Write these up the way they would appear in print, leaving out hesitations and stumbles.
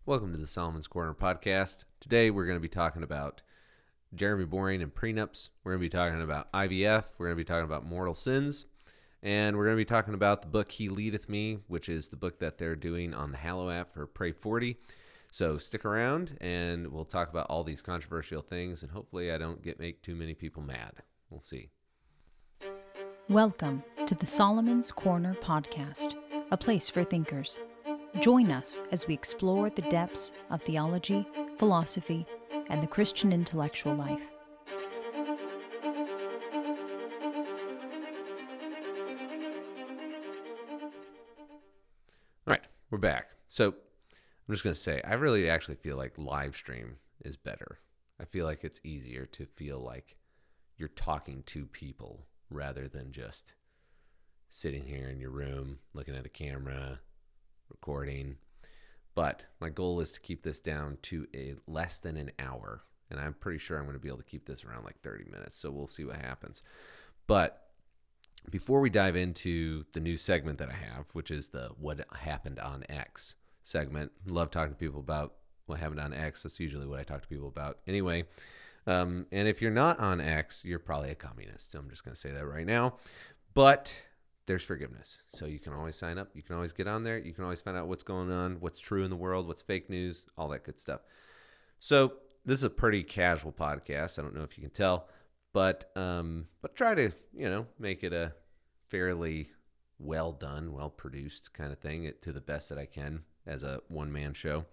Welcome to the Solomon's Corner podcast. Today we're going to be talking about Jeremy Boring and Prenups. We're going to be talking about IVF. We're going to be talking about mortal sins. And we're going to be talking about the book He Leadeth Me, which is the book that they're doing on the Hallow app for Pray 40. So stick around and we'll talk about all these controversial things, and hopefully I don't make too many people mad. We'll see. Welcome to the Solomon's Corner podcast, a place for thinkers. Join us as we explore the depths of theology, philosophy, and the Christian intellectual life. All right, we're back. So I'm just going to say, I really actually feel like live stream is better. I feel like it's easier to feel like you're talking to people rather than just sitting here in your room, looking at a camera, recording. But my goal is to keep this down to less than an hour. And I'm pretty sure I'm going to be able to keep this around like 30 minutes. So we'll see what happens. But before we dive into the new segment that I have, which is the What Happened on X segment, love talking to people about what happened on X. That's usually what I talk to people about anyway. And if you're not on X, you're probably a communist. I'm just going to say that right now. But there's forgiveness. So you can always sign up. You can always get on there. You can always find out what's going on, what's true in the world, what's fake news, all that good stuff. So this is a pretty casual podcast. I don't know if you can tell, but try to, make it a fairly well done, well produced kind of thing to the best that I can as a one-man show.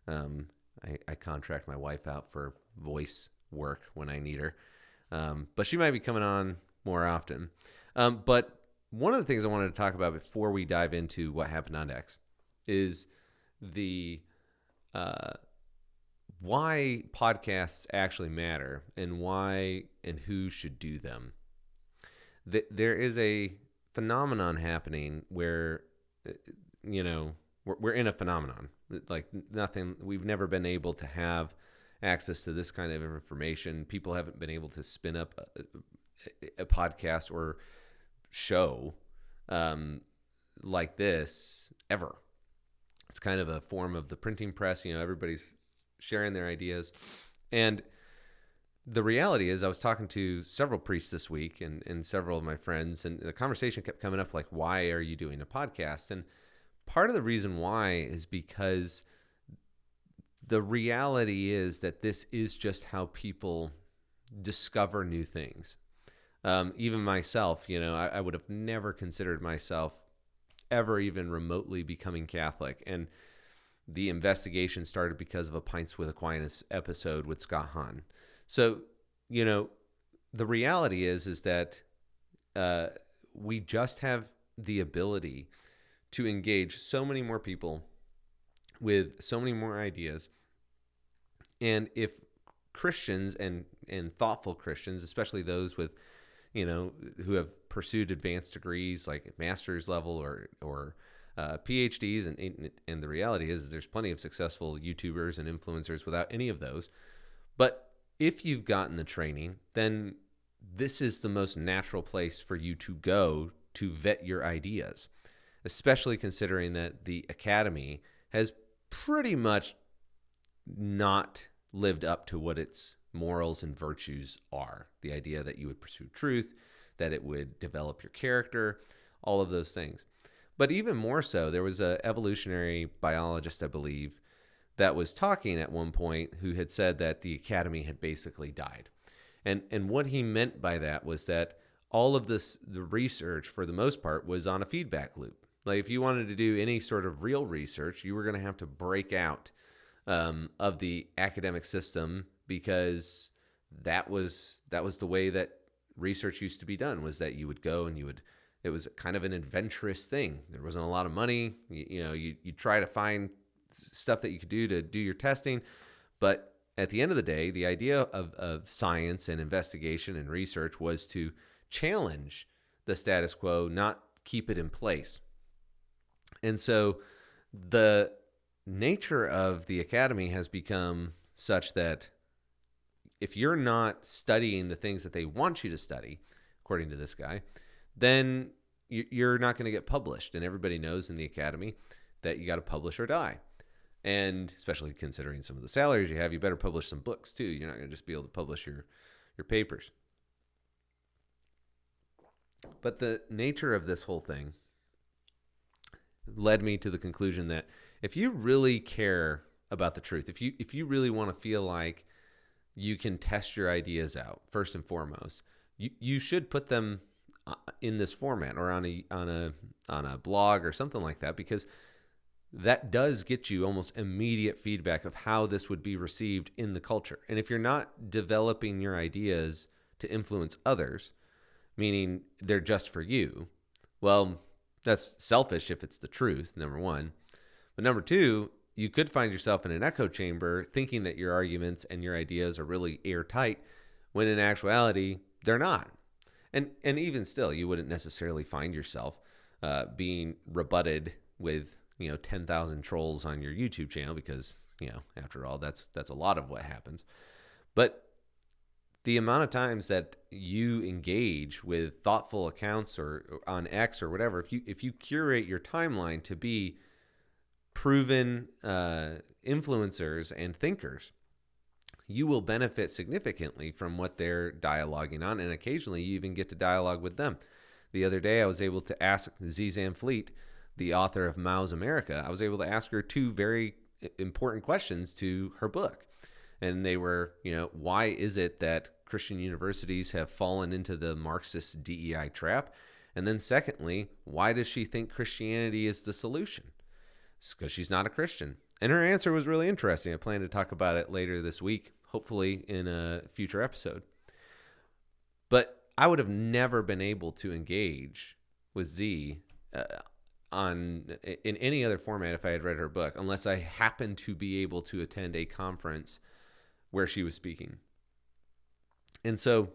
I contract my wife out for voice work when I need her. But she might be coming on more often. But one of the things I wanted to talk about before we dive into what happened on X is the why podcasts actually matter and why and who should do them. There is a phenomenon happening where, we're in a phenomenon. Like nothing, we've never been able to have access to this kind of information. People haven't been able to spin up a podcast or show like this ever. It's kind of a form of the printing press. Everybody's sharing their ideas. And the reality is, I was talking to several priests this week and several of my friends, and the conversation kept coming up like, why are you doing a podcast? And part of the reason why is because the reality is that this is just how people discover new things. Even myself, I would have never considered myself ever even remotely becoming Catholic. And the investigation started because of a Pints with Aquinas episode with Scott Hahn. So, the reality is that we just have the ability to engage so many more people with so many more ideas. And if Christians and thoughtful Christians, especially those with who have pursued advanced degrees like master's level or PhDs, and the reality is there's plenty of successful YouTubers and influencers without any of those. But if you've gotten the training, then this is the most natural place for you to go to vet your ideas, especially considering that the academy has pretty much not lived up to what its morals and virtues are. The idea that you would pursue truth, that it would develop your character, all of those things. But even more so, there was an evolutionary biologist, I believe, that was talking at one point who had said that the academy had basically died. And what he meant by that was that all of the research, for the most part, was on a feedback loop. Like if you wanted to do any sort of real research, you were going to have to break out of the academic system, because that was the way that research used to be done, was that you would go and it was kind of an adventurous thing. There wasn't a lot of money. You try to find stuff that you could do to do your testing. But at the end of the day, the idea of science and investigation and research was to challenge the status quo, not keep it in place. And so the nature of the academy has become such that if you're not studying the things that they want you to study, according to this guy, then you're not going to get published. And everybody knows in the academy that you got to publish or die. And especially considering some of the salaries you have, you better publish some books too. You're not going to just be able to publish your papers. But the nature of this whole thing led me to the conclusion that if you really care about the truth, if you really want to feel like you can test your ideas out, first and foremost, you should put them in this format or on a blog or something like that, because that does get you almost immediate feedback of how this would be received in the culture. And if you're not developing your ideas to influence others, meaning they're just for you, well, that's selfish if it's the truth, number one. But number two, you could find yourself in an echo chamber thinking that your arguments and your ideas are really airtight, when in actuality, they're not. And even still, you wouldn't necessarily find yourself being rebutted with 10,000 trolls on your YouTube channel, because after all, that's a lot of what happens. But the amount of times that you engage with thoughtful accounts or on X or whatever, if you curate your timeline to be proven influencers and thinkers, you will benefit significantly from what they're dialoguing on, and occasionally you even get to dialogue with them. The other day, I was able to ask Zizan Fleet, the author of Mao's America, I was able to ask her two very important questions to her book. And they were, why is it that Christian universities have fallen into the Marxist DEI trap? And then secondly, why does she think Christianity is the solution? It's because she's not a Christian. And her answer was really interesting. I plan to talk about it later this week, hopefully in a future episode. But I would have never been able to engage with Z in any other format if I had read her book, unless I happened to be able to attend a conference where she was speaking. And so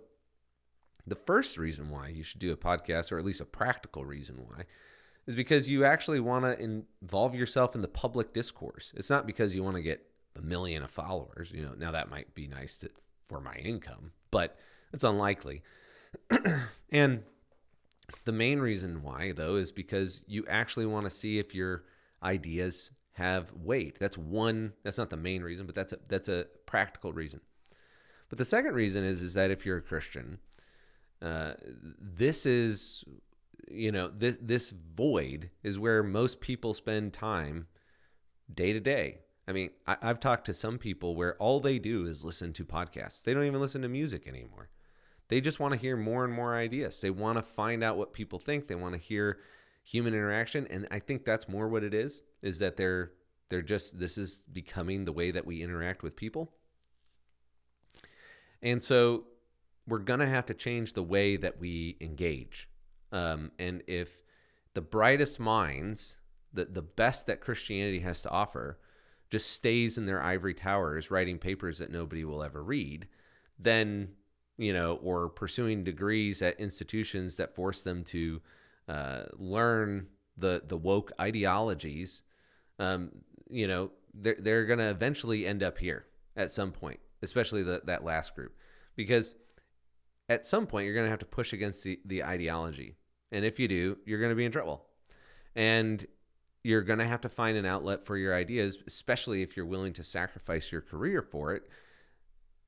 the first reason why you should do a podcast, or at least a practical reason why, is because you actually want to involve yourself in the public discourse. It's not because you want to get 1 million of followers. Now that might be nice for my income, but it's unlikely. And the main reason why, though, is because you actually want to see if your ideas have weight. That's not the main reason, but that's a practical reason. But the second reason is that if you're a Christian, this is, this void is where most people spend time day to day. I mean, I've talked to some people where all they do is listen to podcasts. They don't even listen to music anymore. They just want to hear more and more ideas. They want to find out what people think. They want to hear human interaction. And I think that's more what it is that this is becoming the way that we interact with people. And so we're going to have to change the way that we engage. And if the brightest minds, the best that Christianity has to offer, just stays in their ivory towers writing papers that nobody will ever read, then, or pursuing degrees at institutions that force them to learn the woke ideologies, they're going to eventually end up here at some point, especially that last group, because at some point you're going to have to push against the ideology. And if you do, you're going to be in trouble. And you're going to have to find an outlet for your ideas, especially if you're willing to sacrifice your career for it.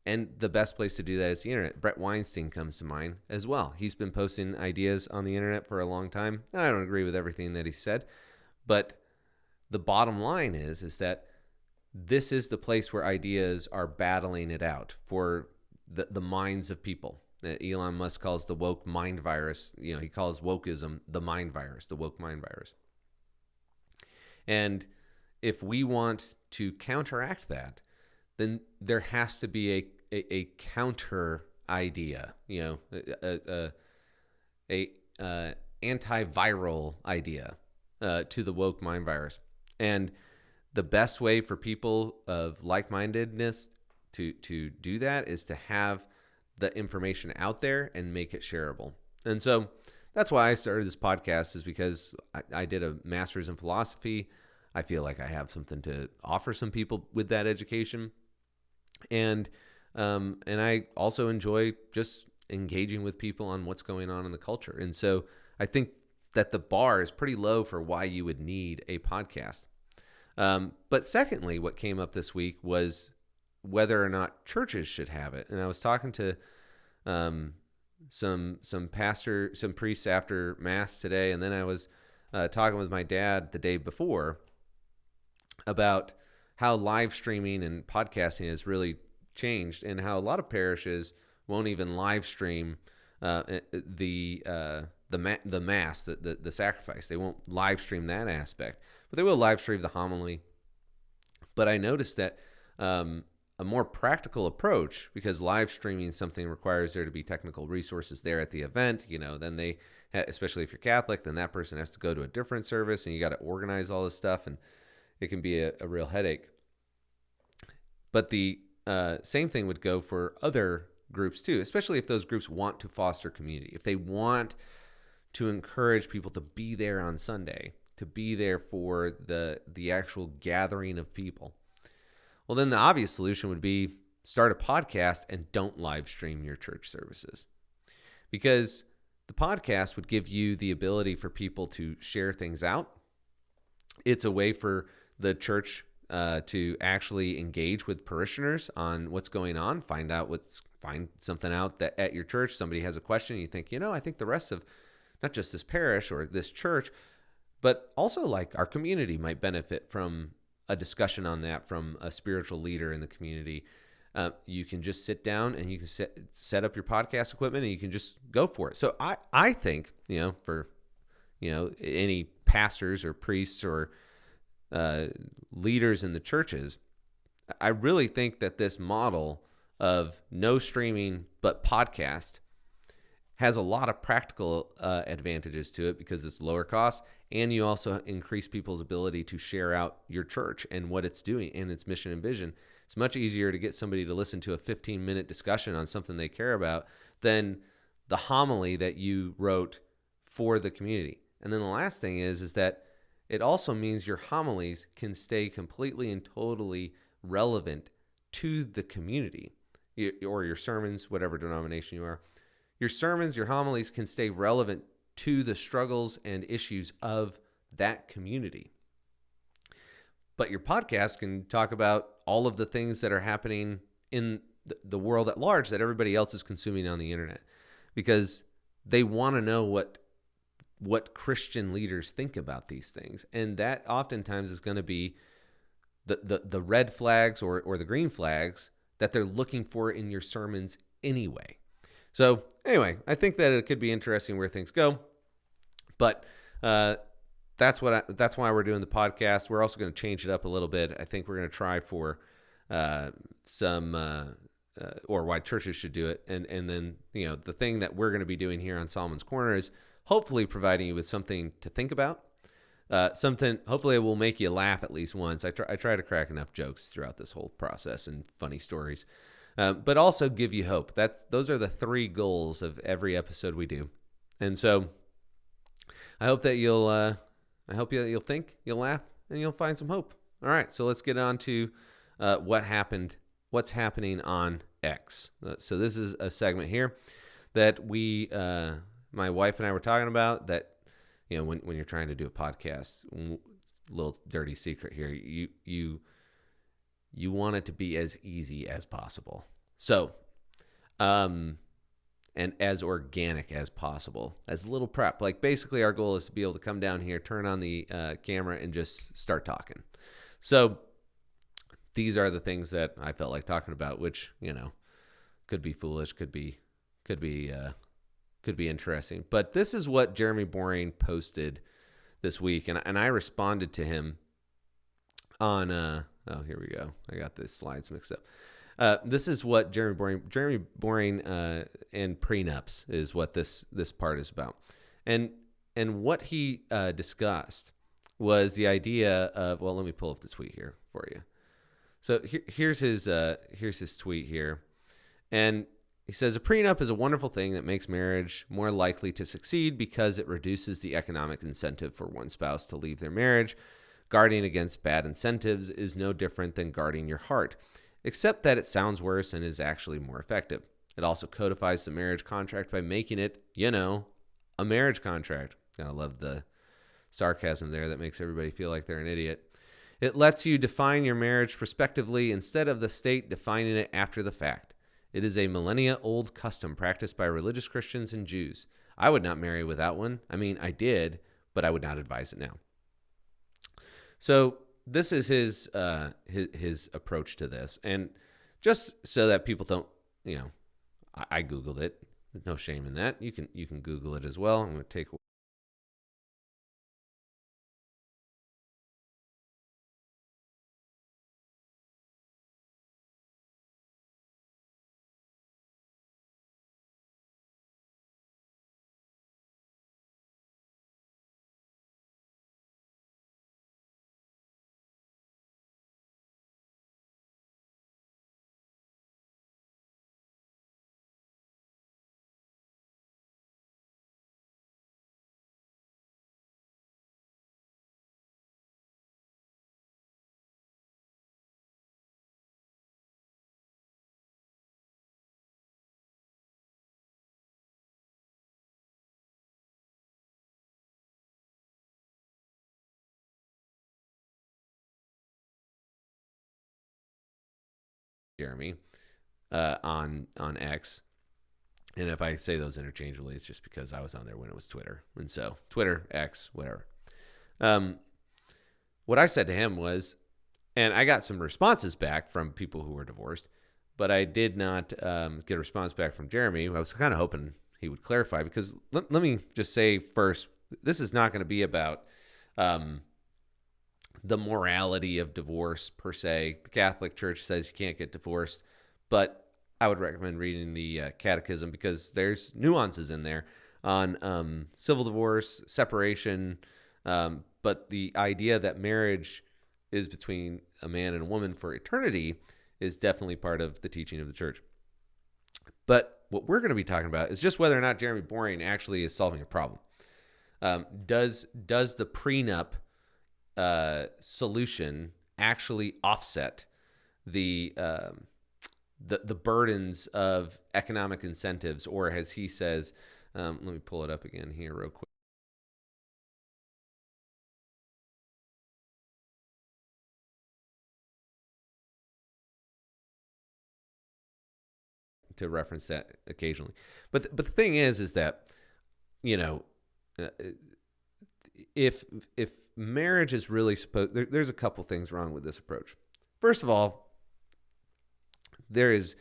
And the best place to do that is the internet. Brett Weinstein comes to mind as well. He's been posting ideas on the internet for a long time. I don't agree with everything that he said, but the bottom line is that this is the place where ideas are battling it out for the minds of people. Elon Musk calls the woke mind virus. He calls wokeism the mind virus, the woke mind virus. And if we want to counteract that, then there has to be a counter idea, a antiviral idea to the woke mind virus. And the best way for people of like-mindedness to do that is to have the information out there and make it shareable. And so that's why I started this podcast, is because I did a master's in philosophy. I feel like I have something to offer some people with that education. And I also enjoy just engaging with people on what's going on in the culture. And so I think that the bar is pretty low for why you would need a podcast. But secondly, what came up this week was whether or not churches should have it. And I was talking to some priests after Mass today, and then I was talking with my dad the day before about how live streaming and podcasting has really changed, and how a lot of parishes won't even live stream the Mass, the sacrifice. They won't live stream that aspect, but they will live stream the homily. But I noticed that a more practical approach, because live streaming something requires there to be technical resources there at the event, then they, especially if you're Catholic, then that person has to go to a different service, and you got to organize all this stuff, and it can be a real headache. But the same thing would go for other groups too, especially if those groups want to foster community. If they want to encourage people to be there on Sunday, to be there for the actual gathering of people, well, then the obvious solution would be start a podcast and don't live stream your church services. Because the podcast would give you the ability for people to share things out. It's a way for the church to actually engage with parishioners on what's going on, find something out that at your church somebody has a question, and you think, I think the rest of not just this parish or this church, but also like our community might benefit from a discussion on that from a spiritual leader in the community. You can just sit down and you can set up your podcast equipment and you can just go for it. So I think, for, any pastors or priests or leaders in the churches, I really think that this model of no streaming but podcast has a lot of practical advantages to it, because it's lower cost, and you also increase people's ability to share out your church and what it's doing and its mission and vision. It's much easier to get somebody to listen to a 15-minute discussion on something they care about than the homily that you wrote for the community. And then the last thing is that it also means your homilies can stay completely and totally relevant to the community, or your sermons, whatever denomination you are. Your sermons, your homilies can stay relevant to the struggles and issues of that community. But your podcast can talk about all of the things that are happening in the world at large that everybody else is consuming on the internet, because they want to know what Christian leaders think about these things. And that oftentimes is going to be the red flags or the green flags that they're looking for in your sermons anyway. So anyway, I think that it could be interesting where things go, but that's why we're doing the podcast. We're also going to change it up a little bit. I think we're going to try for or why churches should do it, and then the thing that we're going to be doing here on Solomon's Corner is hopefully providing you with something to think about. Hopefully it will make you laugh at least once. I try to crack enough jokes throughout this whole process and funny stories. But also give you hope. Those are the three goals of every episode we do. And so I hope that you'll think, you'll laugh, and you'll find some hope. All right, so let's get on to what's happening on X. So this is a segment here that my wife and I were talking about, that when you're trying to do a podcast, little dirty secret here, you want it to be as easy as possible. So, and as organic as possible, as little prep. Like basically our goal is to be able to come down here, turn on the camera, and just start talking. So these are the things that I felt like talking about, which, could be foolish, could be interesting. But this is what Jeremy Boring posted this week, and I responded to him on oh, here we go. I got the slides mixed up. This is what Jeremy Boring and Prenups is what this part is about. And what he discussed was the idea of, well, let me pull up the tweet here for you. So here's his tweet here. And he says, a prenup is a wonderful thing that makes marriage more likely to succeed because it reduces the economic incentive for one spouse to leave their marriage. Guarding against bad incentives is no different than guarding your heart, except that it sounds worse and is actually more effective. It also codifies the marriage contract by making it, a marriage contract. I love the sarcasm there that makes everybody feel like they're an idiot. It lets you define your marriage prospectively instead of the state defining it after the fact. It is a millennia-old custom practiced by religious Christians and Jews. I would not marry without one. I mean, I did, but I would not advise it now. So this is his approach to this. And just so that people don't, I Googled it. No shame in that. You can Google it as well. I'm going to take Jeremy on X. And if I say those interchangeably, it's just because I was on there when it was Twitter. And so Twitter, X, whatever. What I said to him was, and I got some responses back from people who were divorced, but I did not get a response back from Jeremy. I was kind of hoping he would clarify, because let me just say first, this is not going to be about the morality of divorce per se. The Catholic Church says you can't get divorced, but I would recommend reading the Catechism, because there's nuances in there on civil divorce, separation, but the idea that marriage is between a man and a woman for eternity is definitely part of the teaching of the church. But what we're going to be talking about is just whether or not Jeremy Boring actually is solving a problem. Does the prenup solution actually offset the burdens of economic incentives, or as he says, let me pull it up again here real quick to reference that occasionally. But the thing is that, if marriage is really supposed, there's a couple things wrong with this approach. First of all, if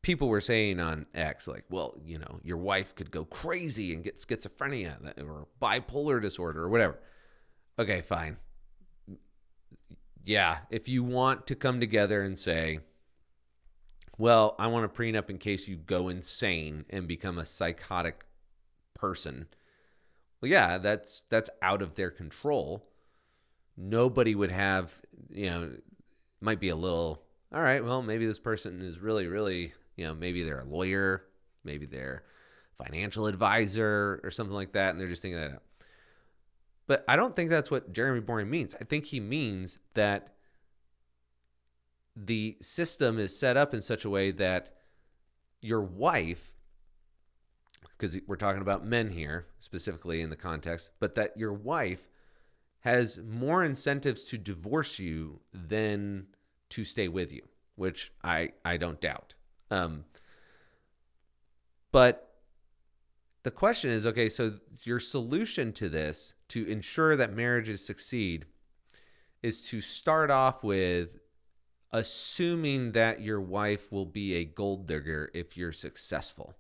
people were saying on X, like, well, your wife could go crazy and get schizophrenia or bipolar disorder or whatever. Okay, fine. Yeah, if you want to come together and say, well, I want a prenup in case you go insane and become a psychotic person. Well, yeah, that's out of their control. Nobody would have, might be a little, all right, well, maybe this person is really, really, maybe they're a lawyer, maybe they're a financial advisor or something like that, and they're just thinking that out. But I don't think that's what Jeremy Boring means. I think he means that the system is set up in such a way that your wife, because we're talking about men here specifically in the context, but that your wife has more incentives to divorce you than to stay with you, which I don't doubt. But the question is, okay, so your solution to this, to ensure that marriages succeed, is to start off with assuming that your wife will be a gold digger if you're successful.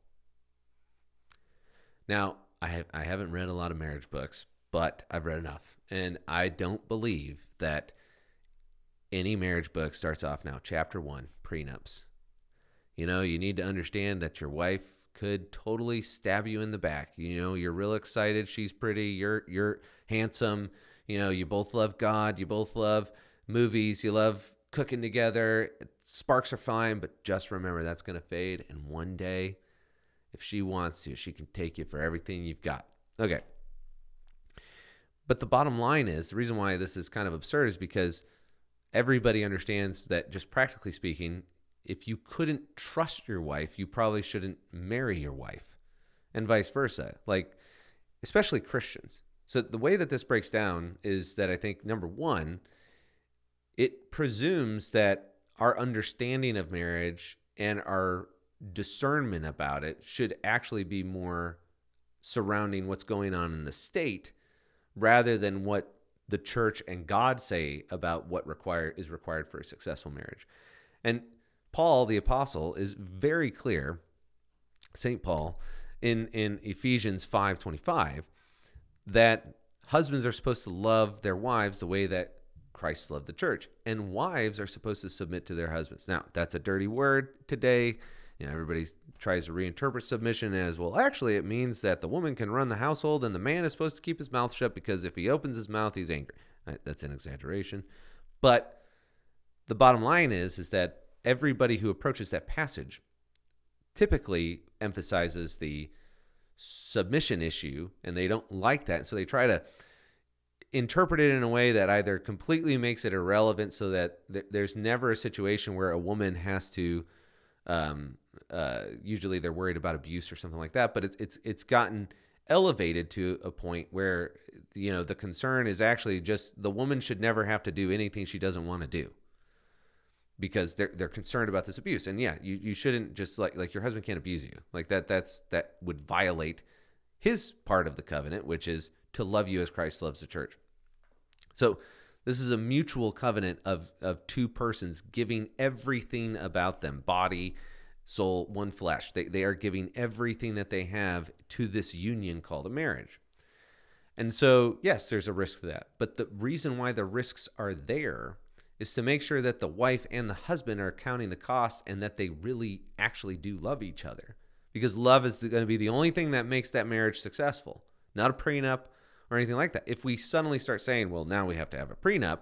Now, I haven't read a lot of marriage books, but I've read enough. And I don't believe that any marriage book starts off now, chapter 1, prenups. You need to understand that your wife could totally stab you in the back. You're real excited. She's pretty. You're handsome. You both love God. You both love movies. You love cooking together. Sparks are fine, but just remember that's going to fade. And one day, if she wants to, she can take you for everything you've got. Okay. But the bottom line is, the reason why this is kind of absurd is because everybody understands that, just practically speaking, if you couldn't trust your wife, you probably shouldn't marry your wife, and vice versa. Like, especially Christians. So the way that this breaks down is that I think, number one, it presumes that our understanding of marriage and our discernment about it should actually be more surrounding what's going on in the state rather than what the church and God say about what is required for a successful marriage. And Paul, the apostle, is very clear, St. Paul, in Ephesians 5:25, that husbands are supposed to love their wives the way that Christ loved the church, and wives are supposed to submit to their husbands. Now, that's a dirty word today. Everybody tries to reinterpret submission as, well, actually, it means that the woman can run the household and the man is supposed to keep his mouth shut because if he opens his mouth, he's angry. That's an exaggeration. But the bottom line is that everybody who approaches that passage typically emphasizes the submission issue, and they don't like that. So they try to interpret it in a way that either completely makes it irrelevant so that there's never a situation where a woman has to usually they're worried about abuse or something like that, but it's gotten elevated to a point where the concern is actually just the woman should never have to do anything she doesn't want to do because they're concerned about this abuse. And yeah, you shouldn't just like your husband can't abuse you like that. That would violate his part of the covenant, which is to love you as Christ loves the church. So this is a mutual covenant of two persons giving everything about them, body, soul, one flesh. They are giving everything that they have to this union called a marriage. And so, yes, there's a risk to that. But the reason why the risks are there is to make sure that the wife and the husband are counting the cost and that they really actually do love each other. Because love is going to be the only thing that makes that marriage successful, not a prenup or anything like that. If we suddenly start saying, well, now we have to have a prenup,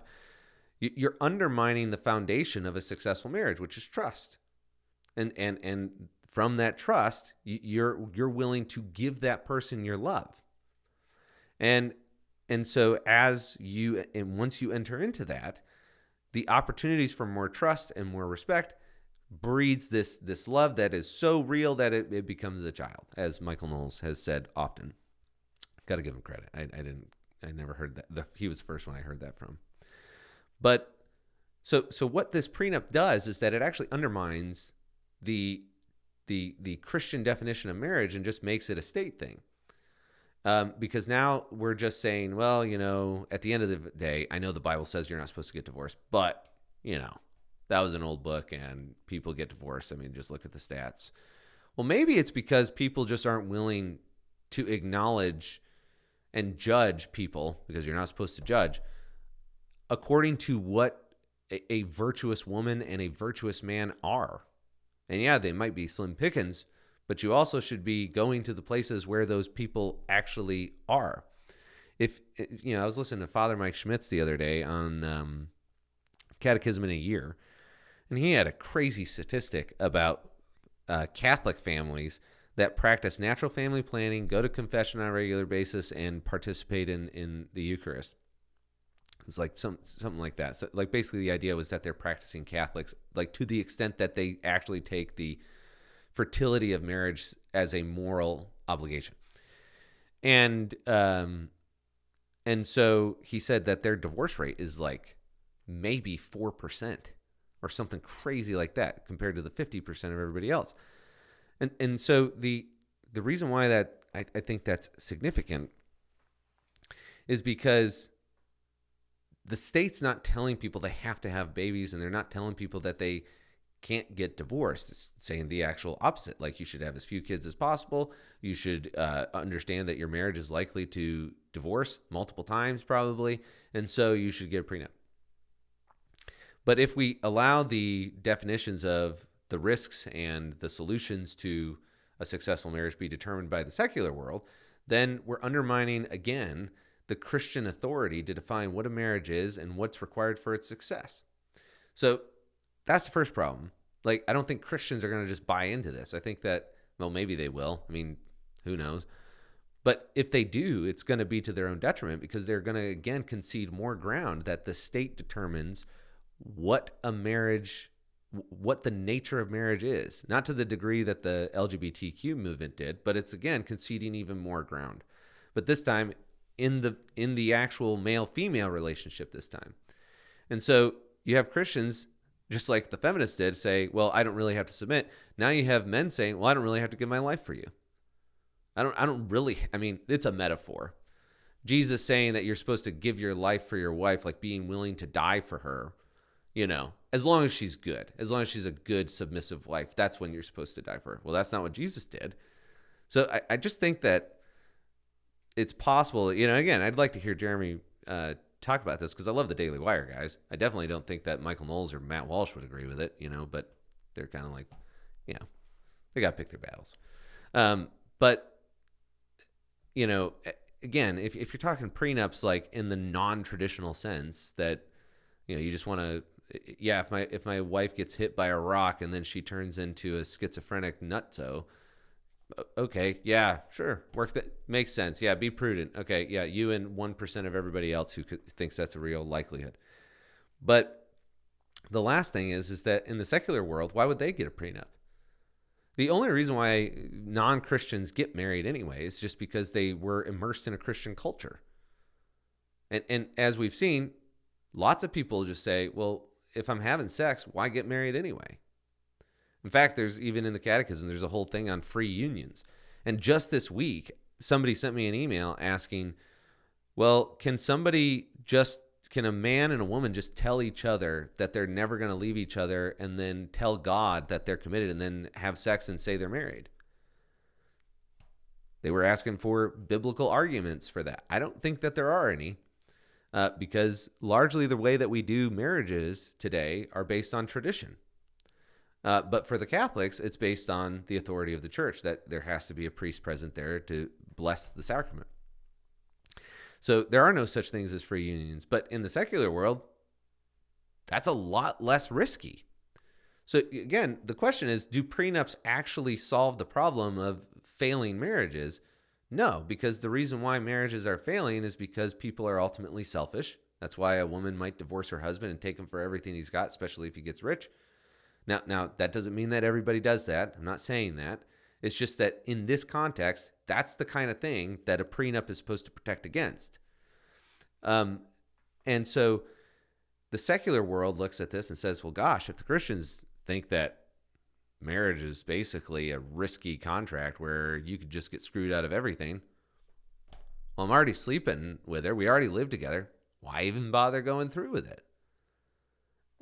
you're undermining the foundation of a successful marriage, which is trust. And from that trust, you're willing to give that person your love. And so once you enter into that, the opportunities for more trust and more respect breeds this love that is so real that it becomes a child, as Michael Knowles has said often. Got to give him credit. I never heard that. He was the first one I heard that from. But so what this prenup does is that it actually undermines the Christian definition of marriage and just makes it a state thing. Because now we're just saying, well, at the end of the day, I know the Bible says you're not supposed to get divorced, but that was an old book and people get divorced. I mean, just look at the stats. Well, maybe it's because people just aren't willing to acknowledge and judge people, because you're not supposed to judge, according to what a virtuous woman and a virtuous man are. And yeah, they might be slim pickings, but you also should be going to the places where those people actually are. I was listening to Father Mike Schmitz the other day on Catechism in a Year, and he had a crazy statistic about Catholic families that practice natural family planning, go to confession on a regular basis, and participate in the Eucharist. It's like something like that. So, like, basically the idea was that they're practicing Catholics, like, to the extent that they actually take the fertility of marriage as a moral obligation. And so he said that their divorce rate is like maybe 4% or something crazy like that compared to the 50% of everybody else. And so the reason why that I think that's significant is because the state's not telling people they have to have babies, and they're not telling people that they can't get divorced. It's saying the actual opposite. Like, you should have as few kids as possible. You should understand that your marriage is likely to divorce multiple times probably, and so you should get a prenup. But if we allow the definitions of the risks and the solutions to a successful marriage be determined by the secular world, then we're undermining, again, the Christian authority to define what a marriage is and what's required for its success. So that's the first problem. Like, I don't think Christians are going to just buy into this. I think that, well, maybe they will. I mean, who knows? But if they do, it's going to be to their own detriment, because they're going to, again, concede more ground that the state determines what the nature of marriage is. Not to the degree that the LGBTQ movement did, but it's, again, conceding even more ground. But this time, in the actual male-female relationship this time. And so you have Christians, just like the feminists did, say, well, I don't really have to submit. Now you have men saying, well, I don't really have to give my life for you. I don't really, I mean, it's a metaphor. Jesus saying that you're supposed to give your life for your wife, like being willing to die for her, as long as she's good, as long as she's a good, submissive wife, that's when you're supposed to die for her. Well, that's not what Jesus did. So I just think that it's possible, again, I'd like to hear Jeremy talk about this because I love the Daily Wire guys. I definitely don't think that Michael Knowles or Matt Walsh would agree with it, but they're kind of like, they got to pick their battles. But, again, if you're talking prenups, like in the non-traditional sense that, you just want to, if my wife gets hit by a rock and then she turns into a schizophrenic nutso, okay, yeah, sure, work that makes sense. Yeah, be prudent. Okay, yeah, you and 1% of everybody else who thinks that's a real likelihood. But the last thing is that in the secular world, why would they get a prenup? The only reason why non-Christians get married anyway is just because they were immersed in a Christian culture. And as we've seen, lots of people just say, well, if I'm having sex, why get married anyway? In fact, there's even in the catechism, there's a whole thing on free unions. And just this week, somebody sent me an email asking, well, can a man and a woman just tell each other that they're never going to leave each other and then tell God that they're committed and then have sex and say they're married? They were asking for biblical arguments for that. I don't think that there are any because largely the way that we do marriages today are based on tradition. But for the Catholics, it's based on the authority of the church, that there has to be a priest present there to bless the sacrament. So there are no such things as free unions. But in the secular world, that's a lot less risky. So again, the question is, do prenups actually solve the problem of failing marriages? No, because the reason why marriages are failing is because people are ultimately selfish. That's why a woman might divorce her husband and take him for everything he's got, especially if he gets rich. Now, that doesn't mean that everybody does that. I'm not saying that. It's just that in this context, that's the kind of thing that a prenup is supposed to protect against. And so the secular world looks at this and says, well, gosh, if the Christians think that marriage is basically a risky contract where you could just get screwed out of everything, well, I'm already sleeping with her. We already live together. Why even bother going through with it?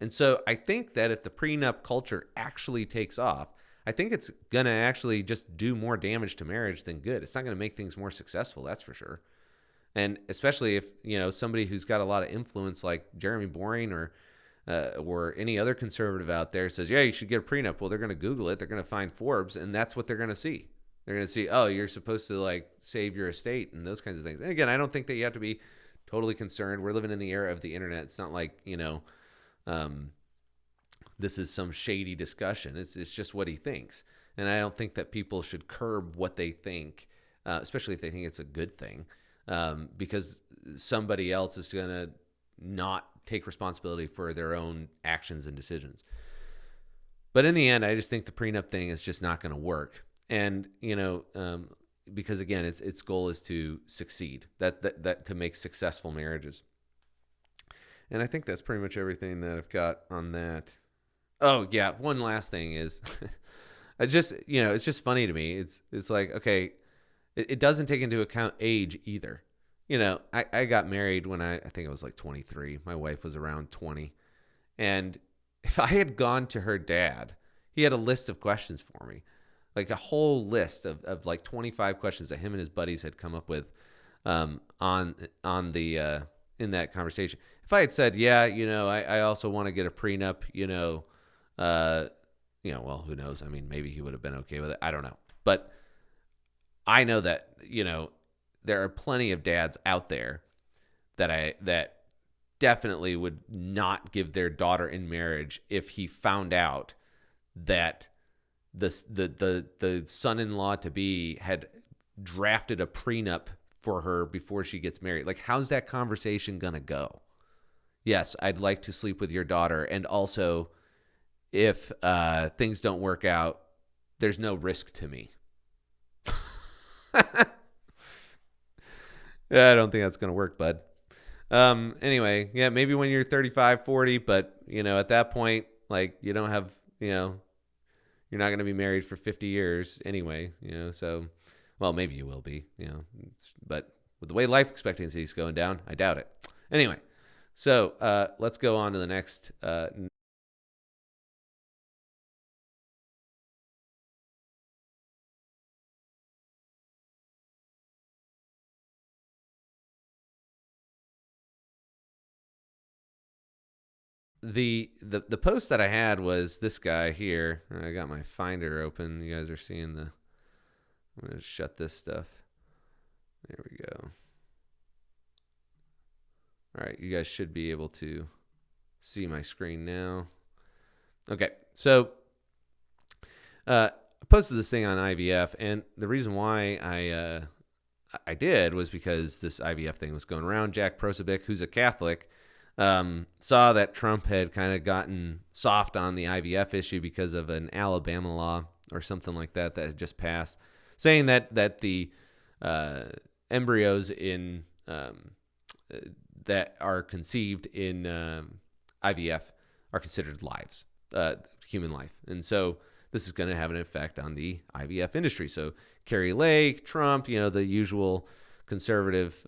And so I think that if the prenup culture actually takes off, I think it's going to actually just do more damage to marriage than good. It's not going to make things more successful, that's for sure. And especially if, somebody who's got a lot of influence like Jeremy Boring or any other conservative out there says, yeah, you should get a prenup. Well, they're going to Google it. They're going to find Forbes, and that's what they're going to see. They're going to see, oh, you're supposed to save your estate and those kinds of things. And again, I don't think that you have to be totally concerned. We're living in the era of the internet. It's not like, this is some shady discussion. It's just what he thinks. And I don't think that people should curb what they think, especially if they think it's a good thing, because somebody else is going to not take responsibility for their own actions and decisions. But in the end, I just think the prenup thing is just not going to work. And, because again, its goal is to succeed, that to make successful marriages. And I think that's pretty much everything that I've got on that. Oh yeah, one last thing is, it's just funny to me. It's like, okay, it doesn't take into account age either. I got married when I think I was like 23. My wife was around 20, and if I had gone to her dad, he had a list of questions for me, like a whole list of like 25 questions that him and his buddies had come up with, in that conversation. If I had said, yeah, I also want to get a prenup, well, who knows? I mean, maybe he would have been okay with it. I don't know. But I know that, there are plenty of dads out there that definitely would not give their daughter in marriage if he found out that the son-in-law to be had drafted a prenup for her before she gets married. Like, how's that conversation going to go? Yes, I'd like to sleep with your daughter. And also, if things don't work out, there's no risk to me. Yeah, I don't think that's going to work, bud. Anyway, yeah, maybe when you're 35, 40, but, at that point, like, you don't have, you're not going to be married for 50 years anyway, so, well, maybe you will be, but with the way life expectancy is going down, I doubt it. Anyway, so let's go on to the next. The post that I had was this guy here. I got my Finder open. You guys are seeing I'm going to shut this stuff. There we go. All right, you guys should be able to see my screen now. Okay, so I posted this thing on IVF, and the reason why I did was because this IVF thing was going around. Jack Prosobic, who's a Catholic, saw that Trump had kind of gotten soft on the IVF issue because of an Alabama law or something like that had just passed, saying that the embryos in that are conceived in IVF are considered lives, human life, and so this is going to have an effect on the IVF industry. So Carrie Lake, Trump, the usual conservative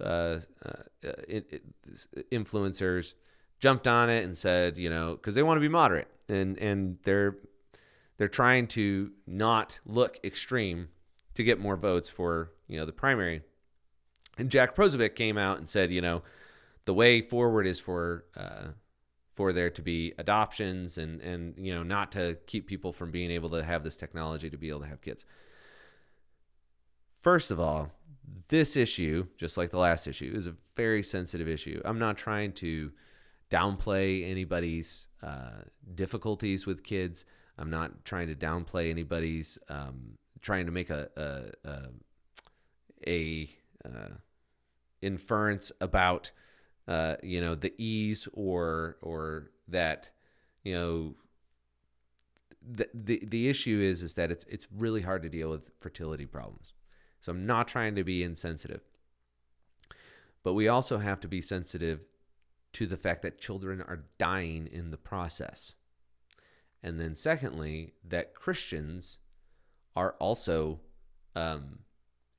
influencers jumped on it and said, because they want to be moderate, and they're trying to not look extreme to get more votes for the primary. And Jack Prosobic came out and said, the way forward is for there to be adoptions and not to keep people from being able to have this technology to be able to have kids. First of all, this issue, just like the last issue, is a very sensitive issue. I'm not trying to downplay anybody's difficulties with kids. I'm not trying to downplay anybody's trying to make a inference about the ease or that the issue is that it's really hard to deal with fertility problems. So I'm not trying to be insensitive, but we also have to be sensitive to the fact that children are dying in the process. And then secondly, that Christians are also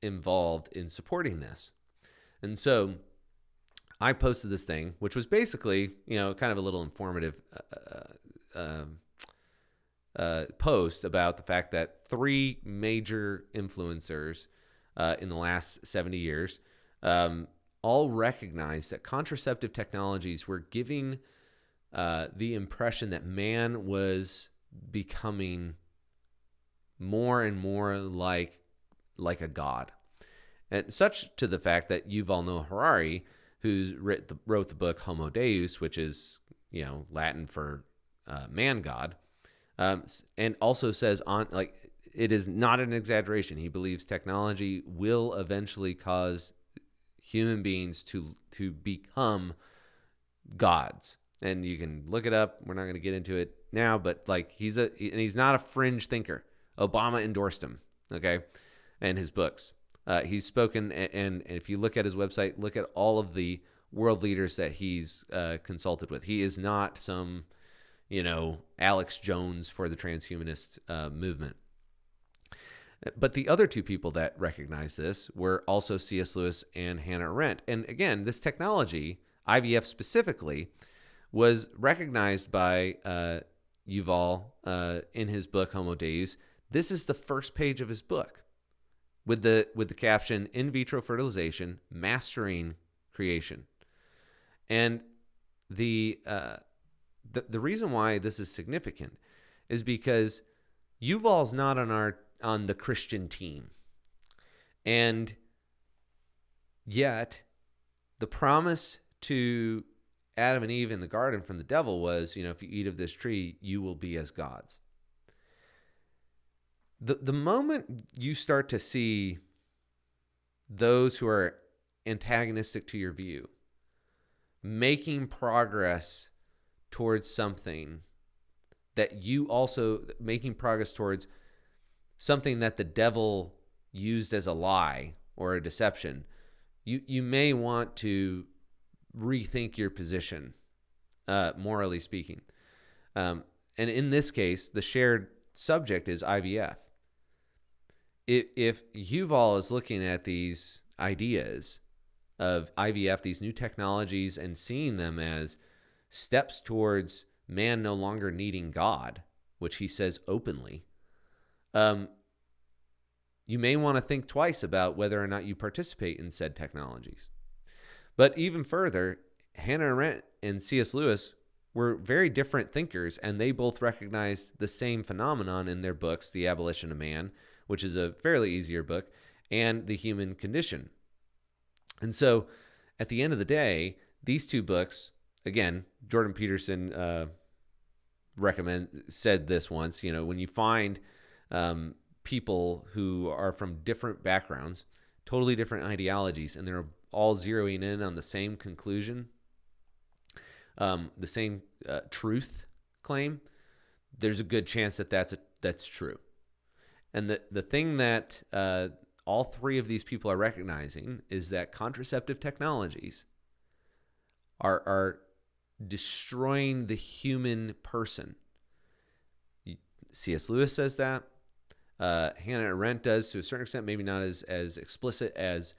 involved in supporting this. And so I posted this thing, which was basically, kind of a little informative post about the fact that 3 major influencers in the last 70 years all recognized that contraceptive technologies were giving the impression that man was becoming more and more like a god. And such to the fact that Yuval Noah Harari, who wrote the book Homo Deus, which is Latin for man god, and also says it is not an exaggeration. He believes technology will eventually cause human beings to become gods. And you can look it up. We're not going to get into it now, but he's not a fringe thinker. Obama endorsed him, okay, and his books. He's spoken, and if you look at his website, look at all of the world leaders that he's consulted with. He is not some, Alex Jones for the transhumanist movement. But the other 2 people that recognized this were also C.S. Lewis and Hannah Arendt. And again, this technology, IVF specifically, was recognized by Yuval in his book Homo Deus. This is the first page of his book with the caption "In vitro fertilization: mastering creation." And the reason why this is significant is because Yuval's not on the Christian team. And yet the promise to Adam and Eve in the garden from the devil was, if you eat of this tree, you will be as gods. The moment you start to see those who are antagonistic to your view making progress towards something that you also making progress towards something that the devil used as a lie or a deception, you may want to rethink your position, morally speaking. And in this case, the shared subject is IVF. If Yuval is looking at these ideas of IVF, these new technologies, and seeing them as steps towards man no longer needing God, which he says openly, you may want to think twice about whether or not you participate in said technologies. But even further, Hannah Arendt and C.S. Lewis were very different thinkers, and they both recognized the same phenomenon in their books, The Abolition of Man, which is a fairly easier book, and The Human Condition. And so, at the end of the day, these two books, again, Jordan Peterson said this once, when you find people who are from different backgrounds, totally different ideologies, and they're all zeroing in on the same conclusion, the same truth claim, there's a good chance that that's true. And the thing that all three of these people are recognizing is that contraceptive technologies are destroying the human person. C.S. Lewis says that. Hannah Arendt does to a certain extent, maybe not as explicit as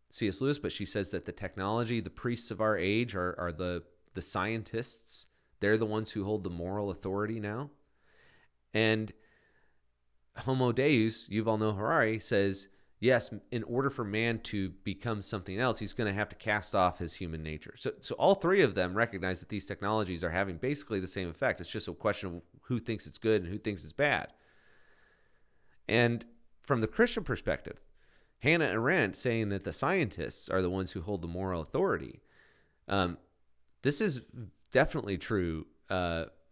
C.S. Lewis, but she says that the technology, the priests of our age are the scientists. They're the ones who hold the moral authority now. And Homo Deus, Yuval Noah Harari, says, yes, in order for man to become something else, he's going to have to cast off his human nature. So all three of them recognize that these technologies are having basically the same effect. It's just a question of who thinks it's good and who thinks it's bad. And from the Christian perspective, Hannah Arendt saying that the scientists are the ones who hold the moral authority. This is definitely true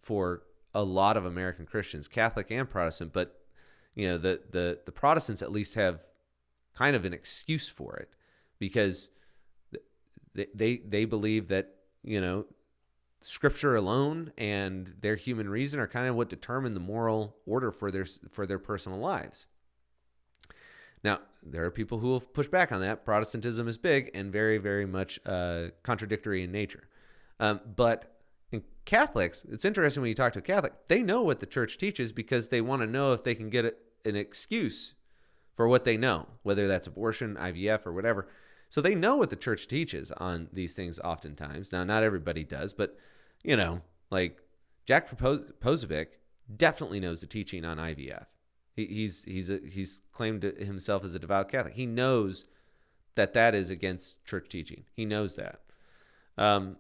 for a lot of American Christians, Catholic and Protestant, but the Protestants at least have kind of an excuse for it, because they believe that Scripture alone and their human reason are kind of what determine the moral order for their personal lives. Now, there are people who will push back on that. Protestantism is big and very, very much contradictory in nature. But in Catholics, it's interesting when you talk to a Catholic, they know what the church teaches because they want to know if they can get an excuse for what they know, whether that's abortion, IVF, or whatever. So they know what the church teaches on these things oftentimes. Now, not everybody does, but, like Jack Posobiec definitely knows the teaching on IVF. He's claimed himself as a devout Catholic. He knows that is against church teaching. He knows that. And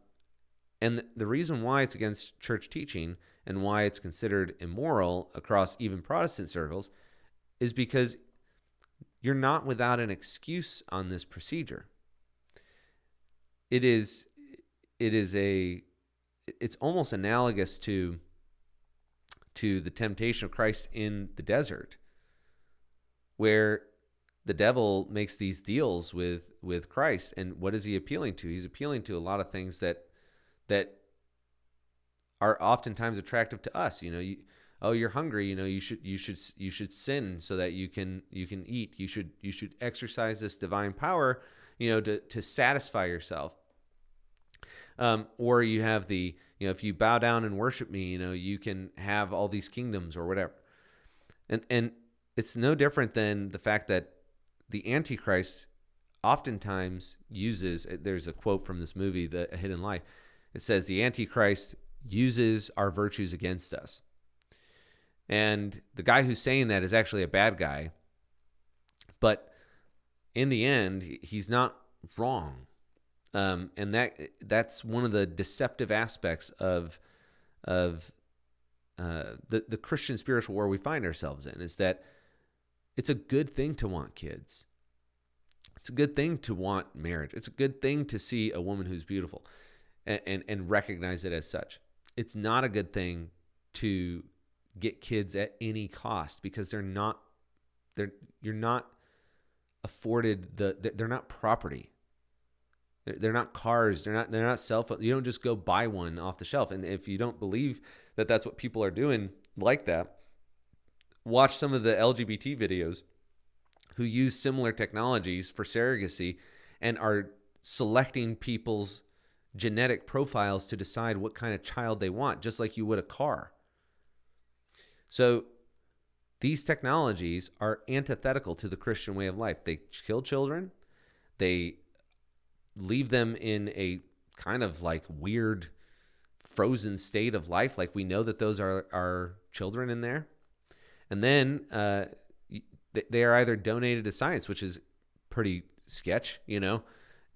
the reason why it's against church teaching and why it's considered immoral across even Protestant circles is because you're not without an excuse on this procedure. It's almost analogous to the temptation of Christ in the desert, where the devil makes these deals with Christ. And what is he appealing to? He's appealing to a lot of things that are oftentimes attractive to us. You're hungry. You should sin so that you can eat. You should exercise this divine power, to satisfy yourself. Or you have if you bow down and worship me, you can have all these kingdoms or whatever. And it's no different than the fact that the Antichrist oftentimes uses, there's a quote from this movie, The Hidden Life. It says the Antichrist uses our virtues against us. And the guy who's saying that is actually a bad guy. But in the end, he's not wrong. And that's one of the deceptive aspects of the Christian spiritual war we find ourselves in, is that it's a good thing to want kids. It's a good thing to want marriage. It's a good thing to see a woman who's beautiful and recognize it as such. It's not a good thing to get kids at any cost, because you're not afforded they're not property. They're not cars. They're not cell phones. You don't just go buy one off the shelf. And if you don't believe that that's what people are doing like that, watch some of the LGBT videos who use similar technologies for surrogacy, and are selecting people's genetic profiles to decide what kind of child they want, just like you would a car. So these technologies are antithetical to the Christian way of life. They kill children. They leave them in a kind of like weird frozen state of life. Like we know that those are children in there. And then they are either donated to science, which is pretty sketch,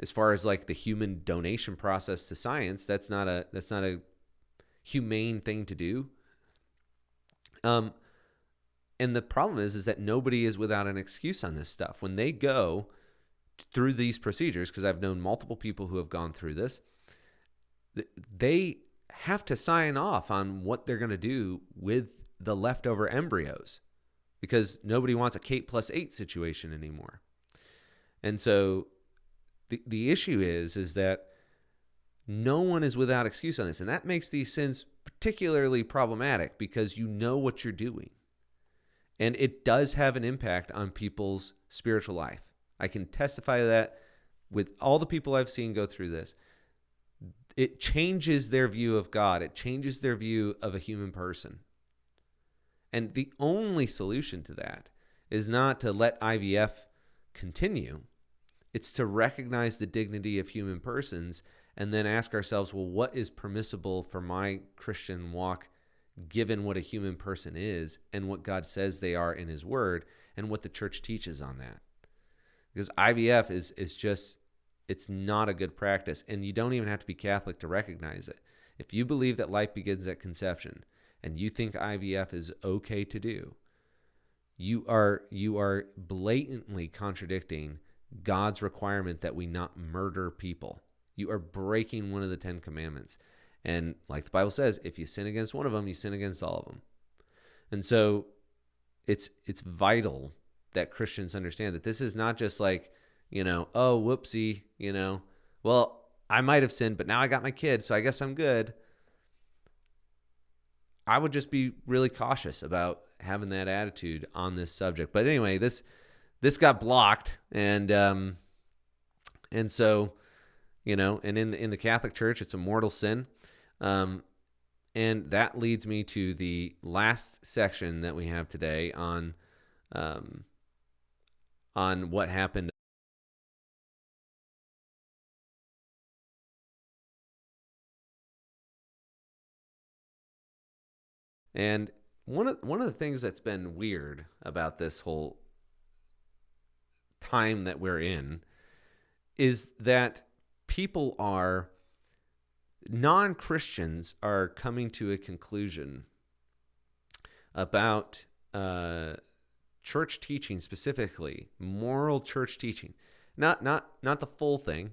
as far as like the human donation process to science. That's not a humane thing to do. And the problem is that nobody is without an excuse on this stuff. When they go through these procedures, because I've known multiple people who have gone through this, they have to sign off on what they're going to do with the leftover embryos, because nobody wants a Kate plus 8 situation anymore. And so the issue is that no one is without excuse on this. And that makes these sins particularly problematic, because you know what you're doing. And it does have an impact on people's spiritual life. I can testify to that with all the people I've seen go through this. It changes their view of God. It changes their view of a human person. And the only solution to that is not to let IVF continue. It's to recognize the dignity of human persons and then ask ourselves, well, what is permissible for my Christian walk, given what a human person is and what God says they are in his word and what the church teaches on that? Because IVF is just, it's not a good practice, and you don't even have to be Catholic to recognize it. If you believe that life begins at conception and you think IVF is okay to do, you are blatantly contradicting God's requirement that we not murder people. You are breaking one of the 10 commandments. And like the Bible says, if you sin against one of them, you sin against all of them. And so it's vital that Christians understand that this is not just like, oh, whoopsie, well, I might have sinned, but now I got my kid, so I guess I'm good. I would just be really cautious about having that attitude on this subject. But anyway, this got blocked, and so, and in the Catholic Church, it's a mortal sin. And that leads me to the last section that we have today on what happened. And one of the things that's been weird about this whole time that we're in is that non-Christians are coming to a conclusion about church teaching, specifically moral church teaching. Not the full thing,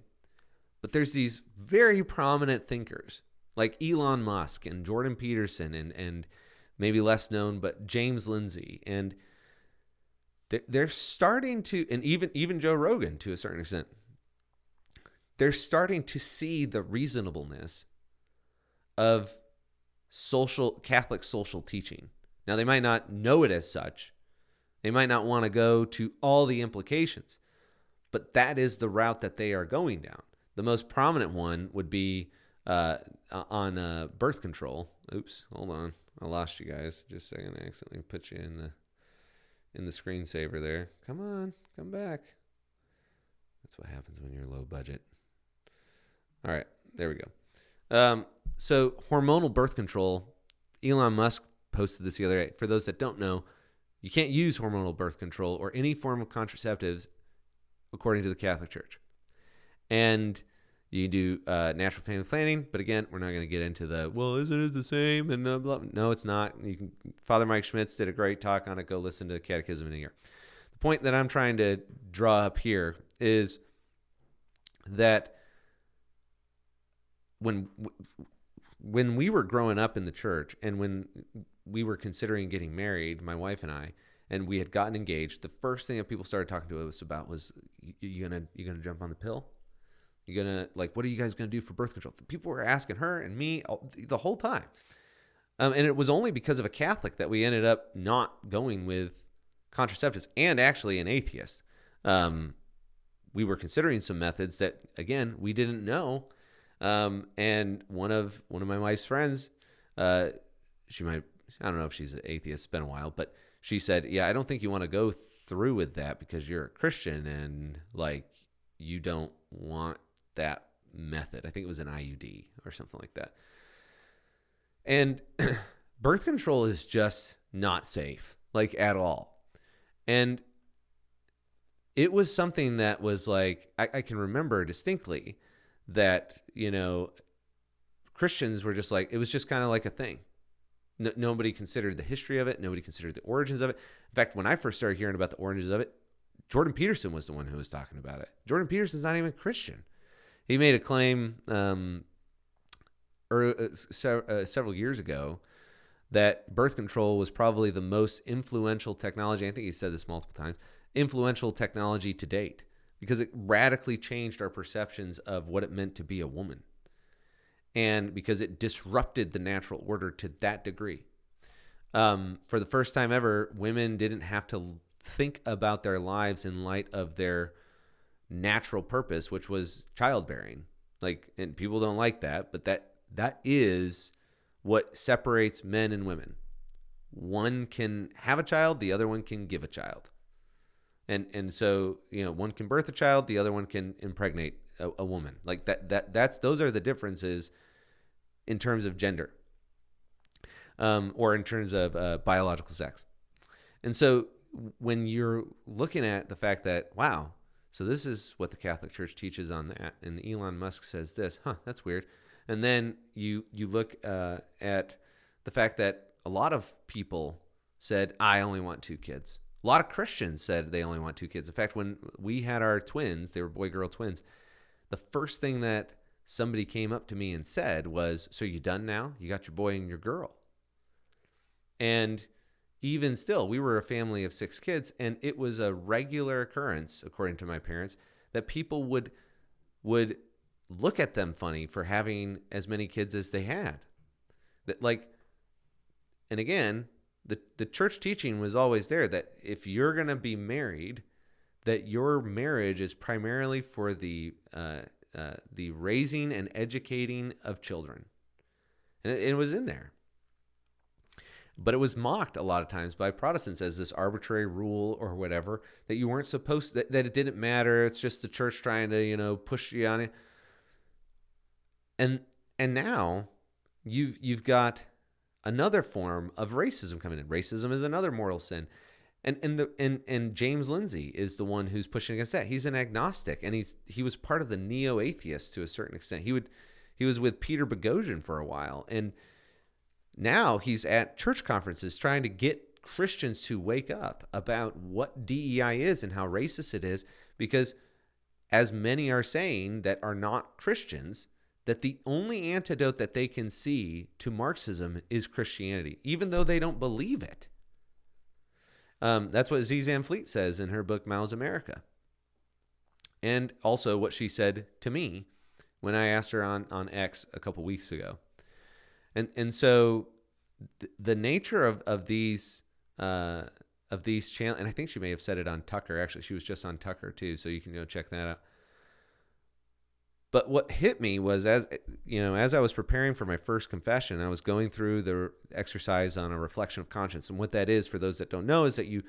but there's these very prominent thinkers like Elon Musk and Jordan Peterson and maybe less known, but James Lindsay, and they're starting to, and even Joe Rogan to a certain extent, they're starting to see the reasonableness of Catholic social teaching. Now, they might not know it as such. They might not want to go to all the implications, but that is the route that they are going down. The most prominent one would be on birth control. Oops, hold on. I lost you guys. Just a second. I accidentally put you in the screensaver there. Come on, come back. That's what happens when you're low budget. All right, there we go. So hormonal birth control, Elon Musk posted this the other day. For those that don't know, you can't use hormonal birth control or any form of contraceptives according to the Catholic Church. And you can do natural family planning, but again, we're not going to get into isn't it the same? And blah, blah. No, it's not. Father Mike Schmitz did a great talk on it. Go listen to Catechism in a Year. The point that I'm trying to draw up here is that when we were growing up in the church and when we were considering getting married, my wife and I, and we had gotten engaged, the first thing that people started talking to us about was, you gonna jump on the pill? You gonna, what are you guys gonna do for birth control? People were asking her and me the whole time. And it was only because of a Catholic that we ended up not going with contraceptives, and actually an atheist. we were considering some methods that, again, we didn't know. And one of my wife's friends, I don't know if she's an atheist, it's been a while, but she said, yeah, I don't think you want to go through with that because you're a Christian and like you don't want that method. I think it was an IUD or something like that. And birth control is just not safe, like at all. And it was something that was like, I can remember distinctly that, Christians were just like, it was just kind of like a thing. Nobody considered the history of it. Nobody considered the origins of it. In fact, when I first started hearing about the origins of it, Jordan Peterson was the one who was talking about it. Jordan Peterson's not even Christian. He made a claim several years ago that birth control was probably the most influential technology. I think he said this multiple times. Influential technology to date, because it radically changed our perceptions of what it meant to be a woman, and because it disrupted the natural order to that degree. For the first time ever, women didn't have to think about their lives in light of their natural purpose, which was childbearing. And people don't like that, but that is what separates men and women. One can have a child, the other one can give a child. And so, one can birth a child, the other one can impregnate a woman. Those are the differences in terms of gender, or in terms of biological sex. And so when you're looking at the fact that, wow, so this is what the Catholic Church teaches on that, and Elon Musk says this, that's weird. And then you look at the fact that a lot of people said, I only want 2 kids. A lot of Christians said they only want 2 kids. In fact, when we had our twins, they were boy-girl twins, the first thing that somebody came up to me and said was, so you done now? You got your boy and your girl. And even still, we were a family of 6 kids, and it was a regular occurrence, according to my parents, that people would look at them funny for having as many kids as they had. And again, the church teaching was always there that if you're going to be married, that your marriage is primarily for the raising and educating of children. And it was in there. But it was mocked a lot of times by Protestants as this arbitrary rule or whatever, that you weren't supposed to, that it didn't matter. It's just the church trying to, push you on it. And now you've got another form of racism coming in. Racism is another mortal sin. And James Lindsay is the one who's pushing against that. He's an agnostic, and he was part of the neo-atheists to a certain extent. He was with Peter Boghossian for a while, and now he's at church conferences trying to get Christians to wake up about what DEI is and how racist it is, because as many are saying that are not Christians, that the only antidote that they can see to Marxism is Christianity, even though they don't believe it. That's what Zizan Fleet says in her book, Mao's America. And also what she said to me when I asked her on X a couple weeks ago. And so the nature of these channels, and I think she may have said it on Tucker. Actually, she was just on Tucker too, so you can go check that out. But what hit me was, as I was preparing for my first confession, I was going through the exercise on a reflection of conscience. And what that is, for those that don't know, is that you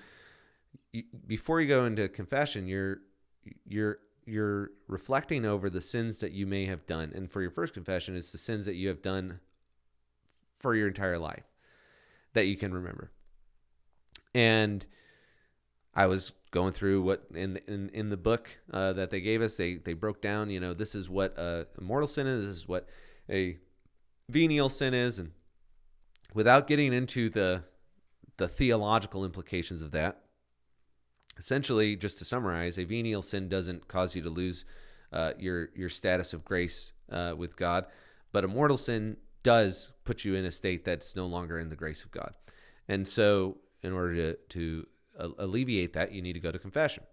before you go into confession, you're reflecting over the sins that you may have done. And for your first confession, it's the sins that you have done for your entire life that you can remember. And I was going through what in the book that they gave us, they broke down, this is what a mortal sin is, this is what a venial sin is, and without getting into the theological implications of that, essentially, just to summarize, a venial sin doesn't cause you to lose your status of grace with God, but a mortal sin does put you in a state that's no longer in the grace of God. And so in order to alleviate that, you need to go to confession.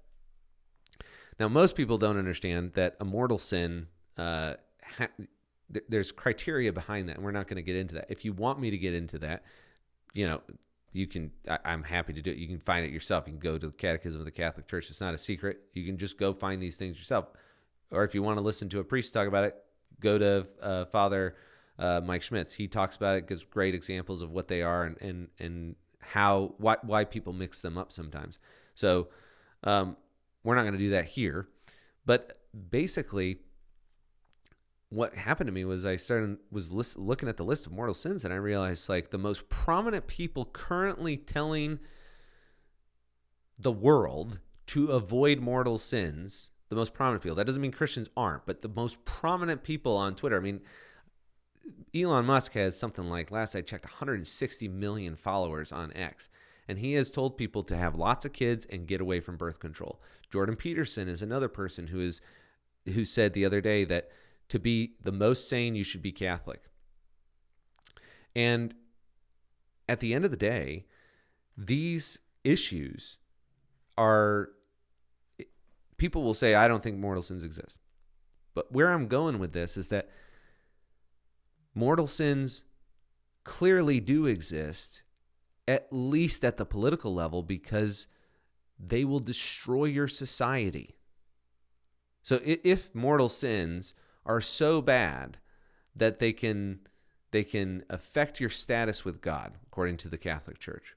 Now, most people don't understand that a mortal sin, there's criteria behind that, and we're not going to get into that. If you want me to get into that, I'm happy to do it. You can find it yourself. You can go to the Catechism of the Catholic Church. It's not a secret. You can just go find these things yourself. Or if you want to listen to a priest talk about it, go to Father Mike Schmitz. He talks about it, gives great examples of what they are and why people mix them up sometimes. So we're not going to do that here. But basically, what happened to me was looking at the list of mortal sins, and I realized like the most prominent people currently telling the world to avoid mortal sins, the most prominent people, that doesn't mean Christians aren't, but the most prominent people on Twitter. I mean, Elon Musk has something like, last I checked, 160 million followers on X. And he has told people to have lots of kids and get away from birth control. Jordan Peterson is another person who said the other day that to be the most sane, you should be Catholic. And at the end of the day, these issues are, people will say, I don't think mortal sins exist. But where I'm going with this is that mortal sins clearly do exist, at least at the political level, because they will destroy your society. So if mortal sins are so bad that they can affect your status with God, according to the Catholic Church,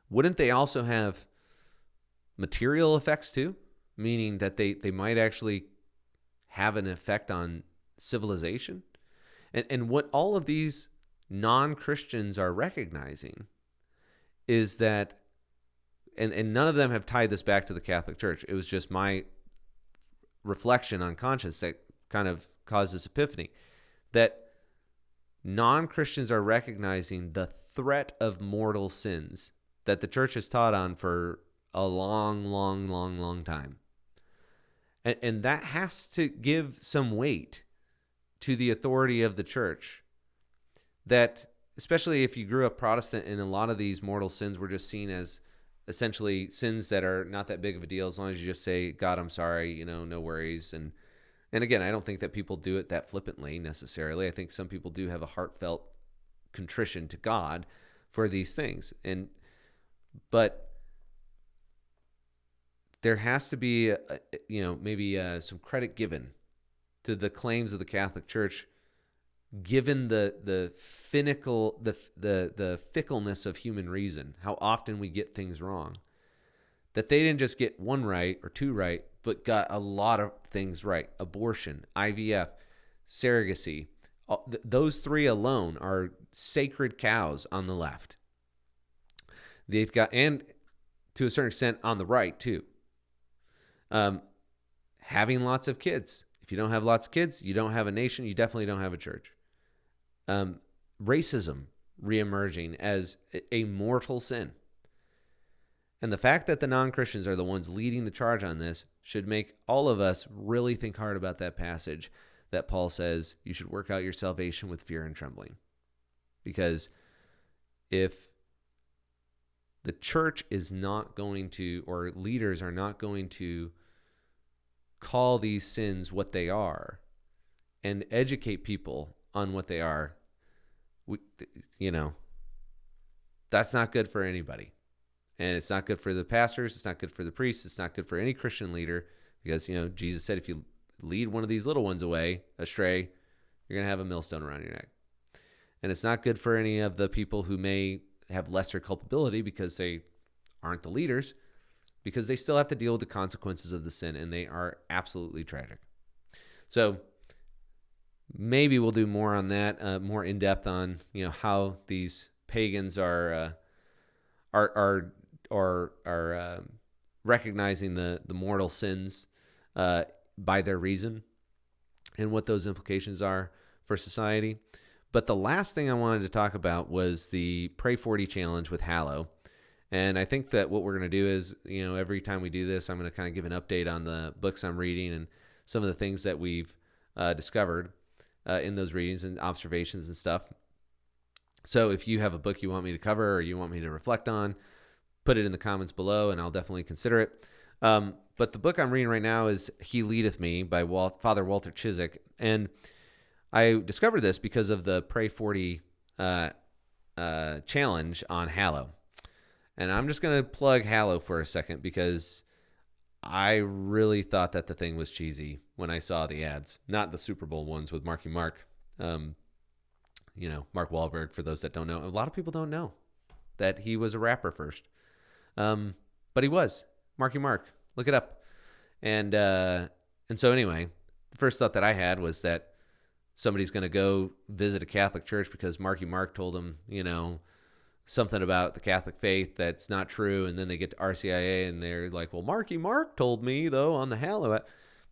wouldn't they also have material effects too? Meaning that they might actually have an effect on civilization? And what all of these non-Christians are recognizing is that, and none of them have tied this back to the Catholic Church. It was just my reflection on conscience that kind of caused this epiphany, that non-Christians are recognizing the threat of mortal sins that the church has taught on for a long time. And that has to give some weight to the authority of the church, that especially if you grew up Protestant, and a lot of these mortal sins were just seen as essentially sins that are not that big of a deal as long as you just say, God, I'm sorry, no worries. And again, I don't think that people do it that flippantly necessarily. I think some people do have a heartfelt contrition to God for these things. But there has to be, maybe some credit given to the claims of the Catholic Church, given the fickleness of human reason, how often we get things wrong, that they didn't just get one right or two right, but got a lot of things right. Abortion, IVF, surrogacy, those three alone are sacred cows on the left. They've got, and to a certain extent on the right too. Having lots of kids. If you don't have lots of kids, you don't have a nation. You definitely don't have a church. Racism reemerging as a mortal sin. And the fact that the non-Christians are the ones leading the charge on this should make all of us really think hard about that passage that Paul says you should work out your salvation with fear and trembling. Because if the church is not going to, or leaders are not going to call these sins what they are and educate people on what they are, that's not good for anybody. And it's not good for the pastors. It's not good for the priests. It's not good for any Christian leader, because, Jesus said, if you lead one of these little ones astray, you're going to have a millstone around your neck. And it's not good for any of the people who may have lesser culpability because they aren't the leaders, because they still have to deal with the consequences of the sin, and they are absolutely tragic. So maybe we'll do more on that, more in depth on how these pagans are recognizing the mortal sins by their reason, and what those implications are for society. But the last thing I wanted to talk about was the Pray 40 challenge with Hallow. And I think that what we're going to do is, every time we do this, I'm going to kind of give an update on the books I'm reading and some of the things that we've discovered in those readings and observations and stuff. So if you have a book you want me to cover or you want me to reflect on, put it in the comments below and I'll definitely consider it. But the book I'm reading right now is He Leadeth Me by Father Walter Cisek. And I discovered this because of the Pray 40 challenge on Hallow. And I'm just going to plug Hallow for a second because I really thought that the thing was cheesy when I saw the ads, not the Super Bowl ones with Marky Mark. Mark Wahlberg, for those that don't know. A lot of people don't know that he was a rapper first. But he was. Marky Mark. Look it up. And so anyway, the first thought that I had was that somebody's going to go visit a Catholic church because Marky Mark told him, something about the Catholic faith that's not true. And then they get to RCIA and they're like, well, Marky Mark told me, though, on the Hallow.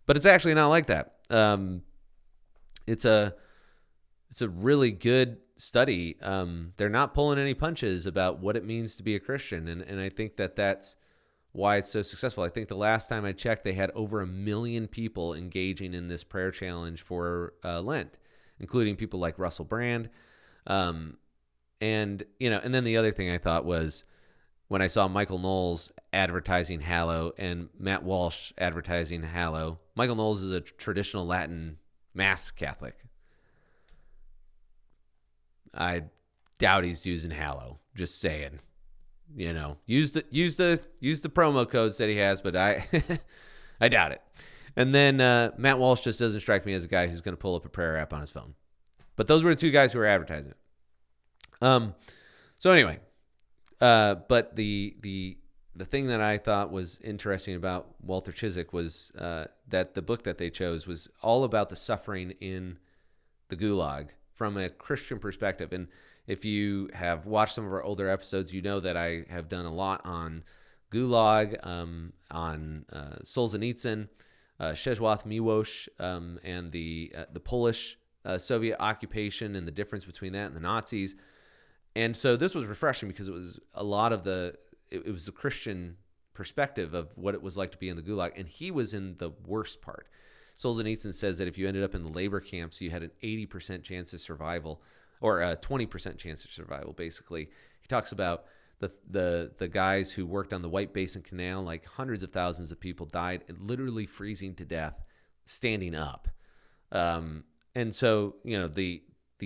But it's actually not like that. It's a really good study. They're not pulling any punches about what it means to be a Christian. And I think that that's why it's so successful. I think the last time I checked, they had over 1 million people engaging in this prayer challenge for Lent, including people like Russell Brand. And then the other thing I thought was when I saw Michael Knowles advertising Hallow and Matt Walsh advertising Hallow. Michael Knowles is a traditional Latin Mass Catholic. I doubt he's using Hallow. Just saying, use the promo codes that he has, but I I doubt it. And then Matt Walsh just doesn't strike me as a guy who's going to pull up a prayer app on his phone. But those were the two guys who were advertising it. So anyway, but the thing that I thought was interesting about Walter Cisek was that the book that they chose was all about the suffering in the Gulag from a Christian perspective. And if you have watched some of our older episodes, you know that I have done a lot on Gulag, on Solzhenitsyn, Czesław Miłosz, and the Polish Soviet occupation and the difference between that and the Nazis. And so this was refreshing because it was a lot of it was the Christian perspective of what it was like to be in the Gulag. And he was in the worst part. Solzhenitsyn says that if you ended up in the labor camps, you had an 80% chance of survival, or a 20% chance of survival, basically. He talks about the guys who worked on the White Basin Canal, like hundreds of thousands of people died, literally freezing to death, standing up. And so, the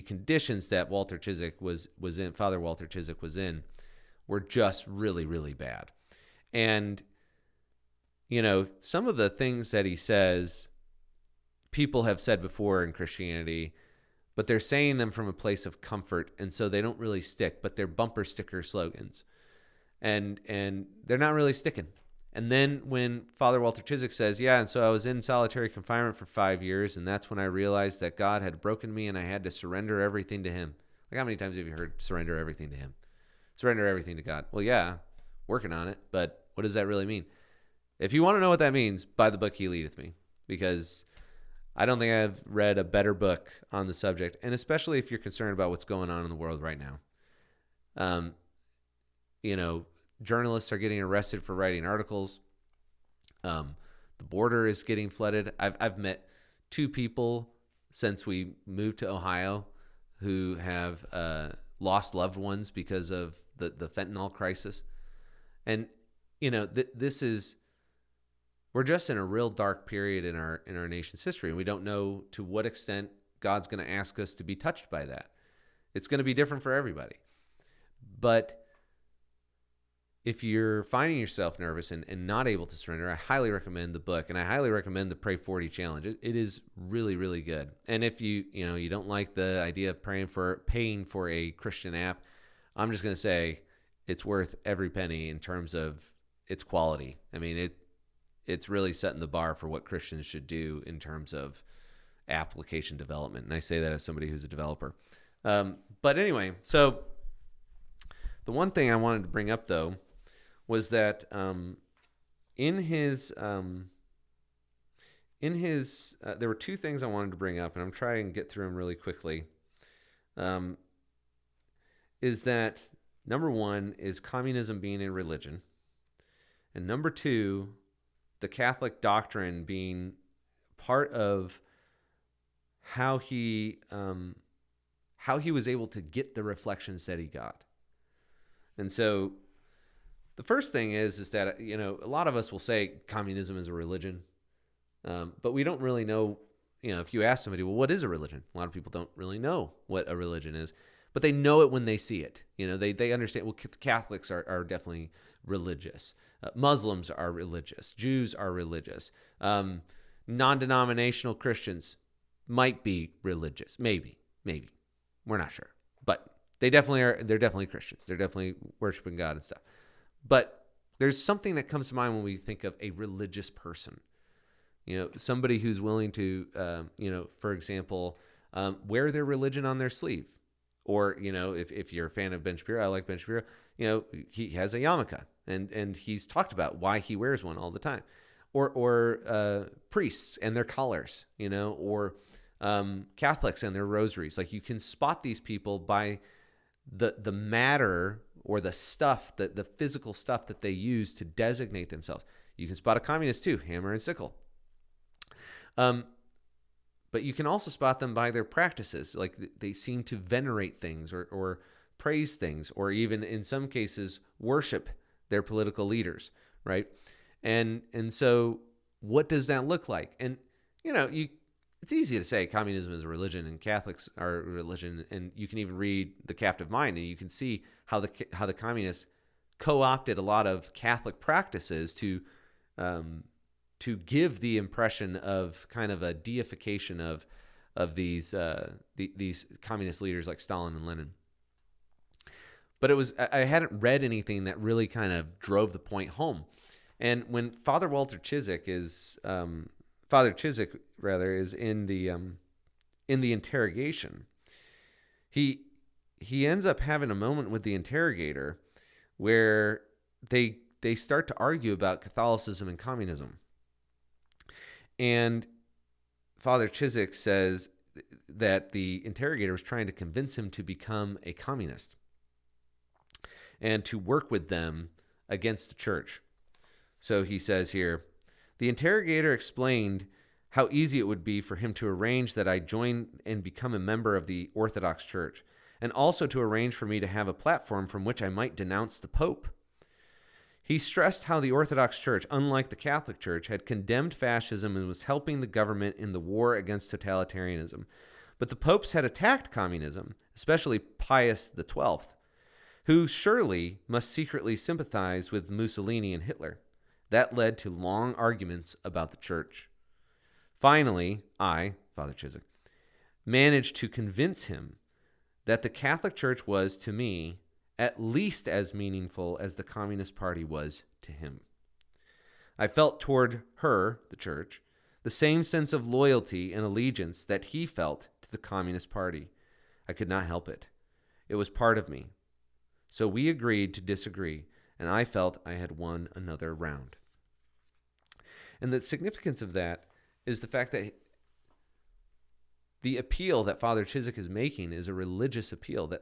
conditions that Walter Cisek was in, Father Walter Cisek was in, were just really, really bad. And, some of the things that he says, people have said before in Christianity, but they're saying them from a place of comfort, and so they don't really stick, but they're bumper sticker slogans. And they're not really sticking. And then when Father Walter Cisek says, yeah, and so I was in solitary confinement for 5 years, and that's when I realized that God had broken me and I had to surrender everything to him. Like, how many times have you heard surrender everything to him? Surrender everything to God. Well, yeah, working on it, but what does that really mean? If you want to know what that means, buy the book He Leadeth Me, because I don't think I've read a better book on the subject, and especially if you're concerned about what's going on in the world right now. Journalists are getting arrested for writing articles. The border is getting flooded. I've met 2 people since we moved to Ohio who have lost loved ones because of the fentanyl crisis. And, we're just in a real dark period in our nation's history, and we don't know to what extent God's going to ask us to be touched by that. It's going to be different for everybody. But if you're finding yourself nervous and not able to surrender, I highly recommend the book, and I highly recommend the Pray 40 Challenge. It is really, really good. And if you don't like the idea of paying for a Christian app, I'm just going to say it's worth every penny in terms of its quality. I mean, it's really setting the bar for what Christians should do in terms of application development. And I say that as somebody who's a developer. But anyway, so the one thing I wanted to bring up, though, was that in his there were 2 things I wanted to bring up, and I'm trying to get through them really quickly. Is that number 1 is communism being a religion, and number 2, the Catholic doctrine being part of how he was able to get the reflections that he got. And so the first thing is that, a lot of us will say communism is a religion, but we don't really know, if you ask somebody, well, what is a religion? A lot of people don't really know what a religion is. but they know it when they see it. They understand, well, Catholics are definitely religious. Muslims are religious. Jews are religious. Non-denominational Christians might be religious. Maybe. We're not sure. But they definitely are. They're definitely Christians. They're definitely worshiping God and stuff. But there's something that comes to mind when we think of a religious person. Somebody who's willing to, for example, wear their religion on their sleeve. Or, if you're a fan of Ben Shapiro, I like Ben Shapiro, he has a yarmulke, and he's talked about why he wears one all the time. Or priests and their collars, or Catholics and their rosaries. Like, you can spot these people by the matter or the stuff, the physical stuff that they use to designate themselves. You can spot a communist too, hammer and sickle. But you can also spot them by their practices. Like, they seem to venerate things or praise things, or even in some cases worship their political leaders, right? And so what does that look like? And, it's easy to say communism is a religion and Catholics are a religion, and you can even read The Captive Mind, and you can see how the communists co-opted a lot of Catholic practices to give the impression of kind of a deification of these communist leaders like Stalin and Lenin. But I hadn't read anything that really kind of drove the point home. And when Father Cisek is in the interrogation, he ends up having a moment with the interrogator where they start to argue about Catholicism and communism. And Father Cisek says that the interrogator was trying to convince him to become a communist and to work with them against the church. So he says here, the interrogator explained how easy it would be for him to arrange that I join and become a member of the Orthodox Church, and also to arrange for me to have a platform from which I might denounce the Pope. He stressed how the Orthodox Church, unlike the Catholic Church, had condemned fascism and was helping the government in the war against totalitarianism. But the popes had attacked communism, especially Pius XII, who surely must secretly sympathize with Mussolini and Hitler. That led to long arguments about the church. Finally, I, Father Cisek, managed to convince him that the Catholic Church was, to me, at least as meaningful as the Communist Party was to him. I felt toward her, the church, the same sense of loyalty and allegiance that he felt to the Communist Party. I could not help it. It was part of me. So we agreed to disagree, and I felt I had won another round. And the significance of that is the fact that the appeal that Father Cisek is making is a religious appeal, that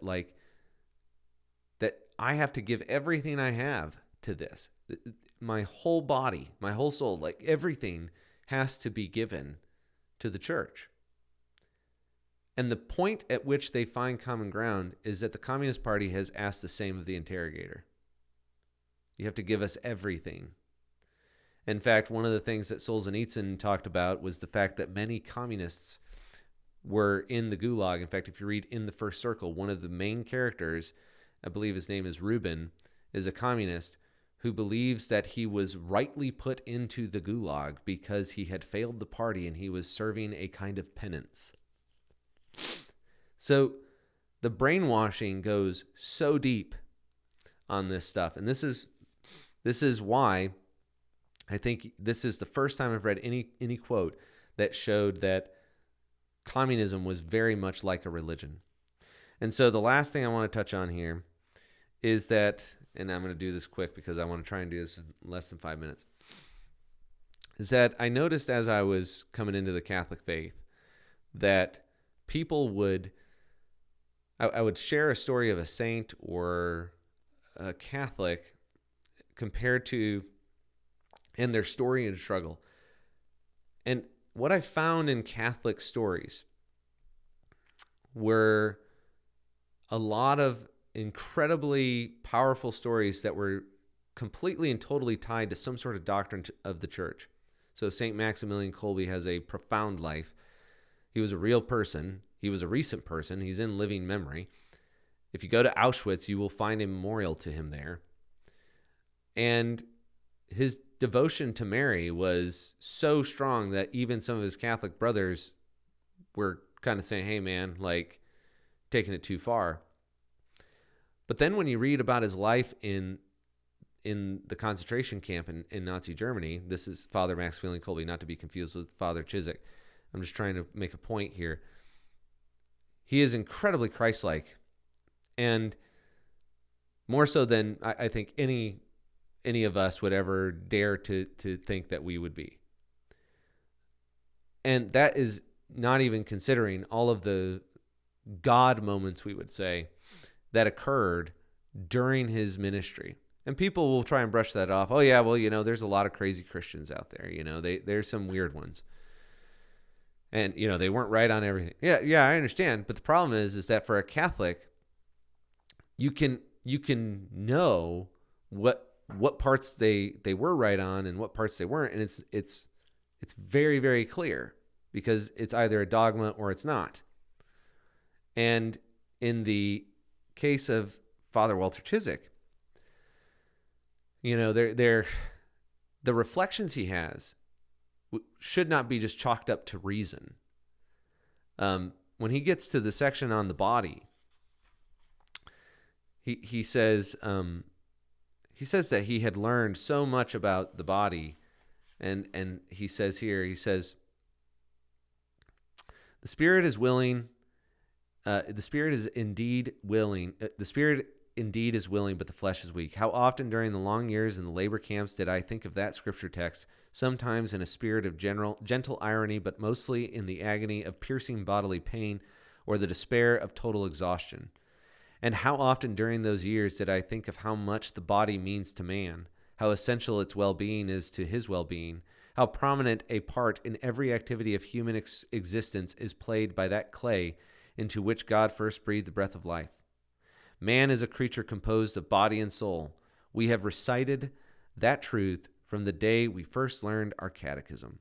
I have to give everything I have to this. My whole body, my whole soul, like everything has to be given to the church. And the point at which they find common ground is that the Communist Party has asked the same of the interrogator. You have to give us everything. In fact, one of the things that Solzhenitsyn talked about was the fact that many communists were in the Gulag. In fact, if you read In the First Circle, one of the main characters, I believe his name is Rubin, is a communist who believes that he was rightly put into the Gulag because he had failed the party and he was serving a kind of penance. So the brainwashing goes so deep on this stuff. And this is why I think this is the first time I've read any quote that showed that communism was very much like a religion. And so the last thing I want to touch on here is that, and I'm going to do this quick because I want to try and do this in less than 5 minutes, is that I noticed as I was coming into the Catholic faith that people I would share a story of a saint or a Catholic compared to, and their story and struggle. And what I found in Catholic stories were a lot of incredibly powerful stories that were completely and totally tied to some sort of doctrine of the church. So St. Maximilian Kolbe has a profound life. He was a real person. He was a recent person. He's in living memory. If you go to Auschwitz, you will find a memorial to him there. And his devotion to Mary was so strong that even some of his Catholic brothers were kind of saying, hey, man, like, taking it too far. But then when you read about his life in the concentration camp in Nazi Germany, this is Father Maximilian Kolbe, not to be confused with Father Cisek. I'm just trying to make a point here. He is incredibly Christ-like, and more so than I think any of us would ever dare to think that we would be. And that is not even considering all of the God moments, we would say, that occurred during his ministry. And people will try and brush that off. Oh, yeah, well, there's a lot of crazy Christians out there. There's some weird ones. And, they weren't right on everything. Yeah, I understand. But the problem is that for a Catholic, you can know what parts they were right on and what parts they weren't. And it's very, very clear because it's either a dogma or it's not. And in the case of Father Walter Cisek, the reflections he has should not be just chalked up to reason. When he gets to the section on the body, he says that he had learned so much about the body, and he says here, the spirit is willing. The spirit is indeed willing. The spirit indeed is willing, but the flesh is weak. How often during the long years in the labor camps did I think of that scripture text, sometimes in a spirit of gentle irony, but mostly in the agony of piercing bodily pain or the despair of total exhaustion. And how often during those years did I think of how much the body means to man, how essential its well-being is to his well-being, how prominent a part in every activity of human existence is played by that clay into which God first breathed the breath of life. Man is a creature composed of body and soul. We have recited that truth from the day we first learned our catechism.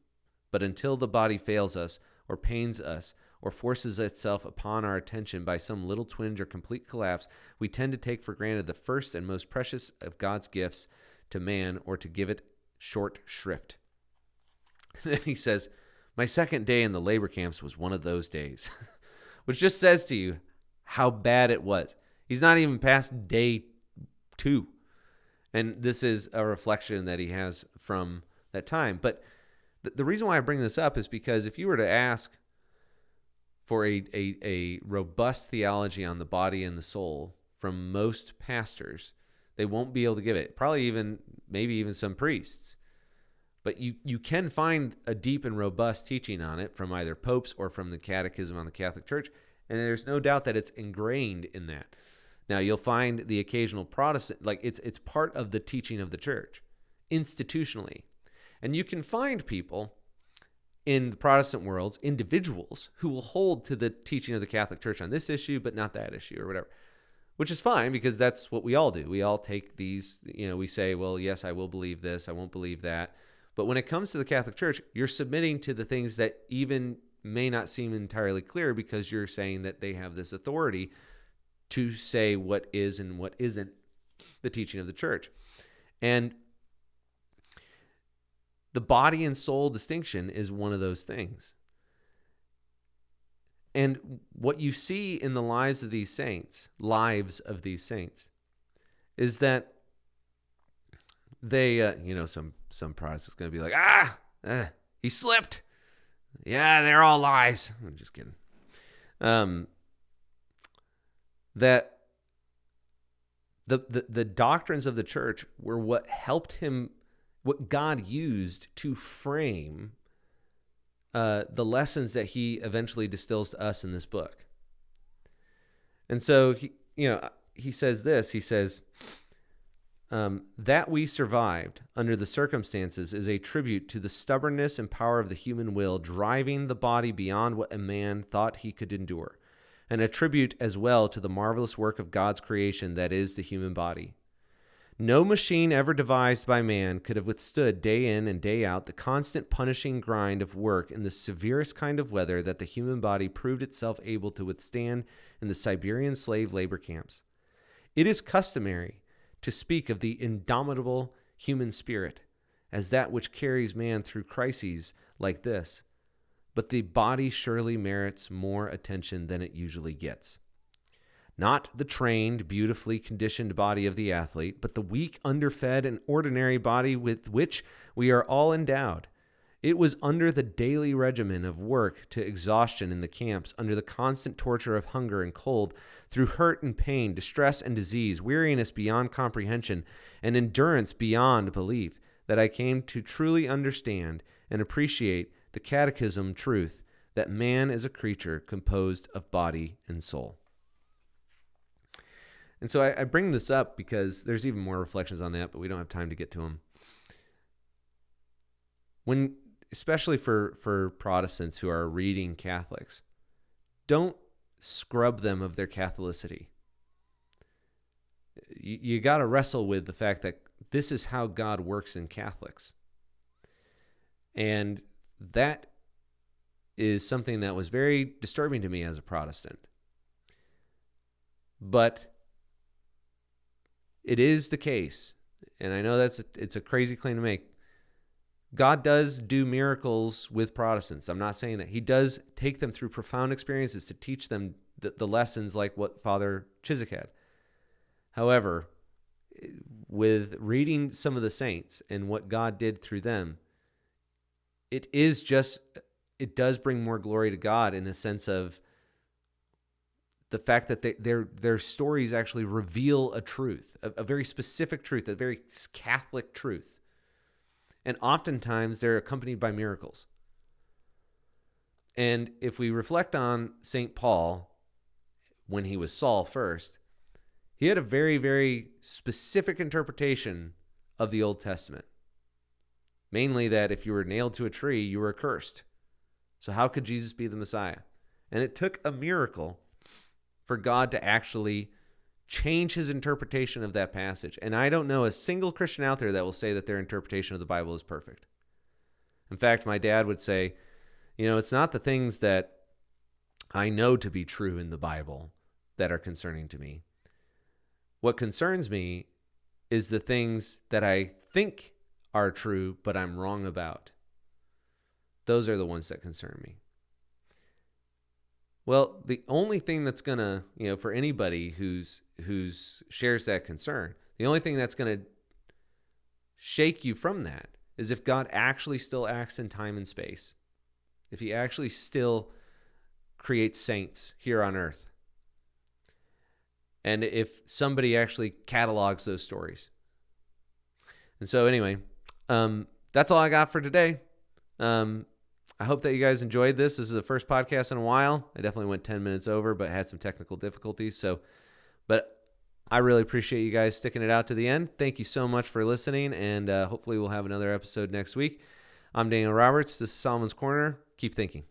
But until the body fails us, or pains us, or forces itself upon our attention by some little twinge or complete collapse, we tend to take for granted the first and most precious of God's gifts to man, or to give it short shrift. Then he says, my second day in the labor camps was one of those days, which just says to you how bad it was. He's not even past day 2. And this is a reflection that he has from that time. But the reason why I bring this up is because if you were to ask for a robust theology on the body and the soul from most pastors, they won't be able to give it. Maybe even some priests. But you can find a deep and robust teaching on it from either popes or from the Catechism on the Catholic Church. And there's no doubt that it's ingrained in that. Now, you'll find the occasional Protestant, like it's part of the teaching of the church, institutionally. And you can find people in the Protestant worlds, individuals, who will hold to the teaching of the Catholic Church on this issue, but not that issue or whatever, which is fine because that's what we all do. We all take these, we say, well, yes, I will believe this, I won't believe that. But when it comes to the Catholic Church, you're submitting to the things that even may not seem entirely clear because you're saying that they have this authority to say what is and what isn't the teaching of the church. And the body and soul distinction is one of those things. And what you see in the lives of these saints, is that they, some Protestants going to be like, he slipped. Yeah, they're all lies. I'm just kidding. That the doctrines of the church were what helped him, what God used to frame the lessons that he eventually distills to us in this book. And so he says this. He says that we survived under the circumstances is a tribute to the stubbornness and power of the human will driving the body beyond what a man thought he could endure, and a tribute as well to the marvelous work of God's creation that is the human body. No machine ever devised by man could have withstood day in and day out the constant punishing grind of work in the severest kind of weather that the human body proved itself able to withstand in the Siberian slave labor camps. It is customary to speak of the indomitable human spirit as that which carries man through crises like this, but the body surely merits more attention than it usually gets. Not the trained, beautifully conditioned body of the athlete, but the weak, underfed, and ordinary body with which we are all endowed. It was under the daily regimen of work to exhaustion in the camps, under the constant torture of hunger and cold, through hurt and pain, distress and disease, weariness beyond comprehension, and endurance beyond belief, that I came to truly understand and appreciate the catechism truth that man is a creature composed of body and soul. And so I bring this up because there's even more reflections on that, but we don't have time to get to them. Especially for Protestants who are reading Catholics, don't scrub them of their Catholicity. You got to wrestle with the fact that this is how God works in Catholics. And that is something that was very disturbing to me as a Protestant. But it is the case, and I know it's a crazy claim to make. God does do miracles with Protestants. I'm not saying that. He does take them through profound experiences to teach them the lessons like what Father Cisek had. However, with reading some of the saints and what God did through them, it does bring more glory to God in a sense of the fact that their stories actually reveal a truth, a very specific truth, a very Catholic truth. And oftentimes they're accompanied by miracles. And if we reflect on St. Paul, when he was Saul first, he had a very, very specific interpretation of the Old Testament. Mainly that if you were nailed to a tree, you were accursed. So how could Jesus be the Messiah? And it took a miracle for God to actually change his interpretation of that passage. And I don't know a single Christian out there that will say that their interpretation of the Bible is perfect. In fact, my dad would say, it's not the things that I know to be true in the Bible that are concerning to me. What concerns me is the things that I think are true, but I'm wrong about. Those are the ones that concern me. Well, the only thing that's going to, for anybody who's shares that concern, the only thing that's going to shake you from that is if God actually still acts in time and space. If he actually still creates saints here on earth. And if somebody actually catalogs those stories. And so anyway, that's all I got for today. I hope that you guys enjoyed this. This is the first podcast in a while. I definitely went 10 minutes over, but had some technical difficulties. But I really appreciate you guys sticking it out to the end. Thank you so much for listening, and hopefully we'll have another episode next week. I'm Daniel Roberts. This is Solomon's Corner. Keep thinking.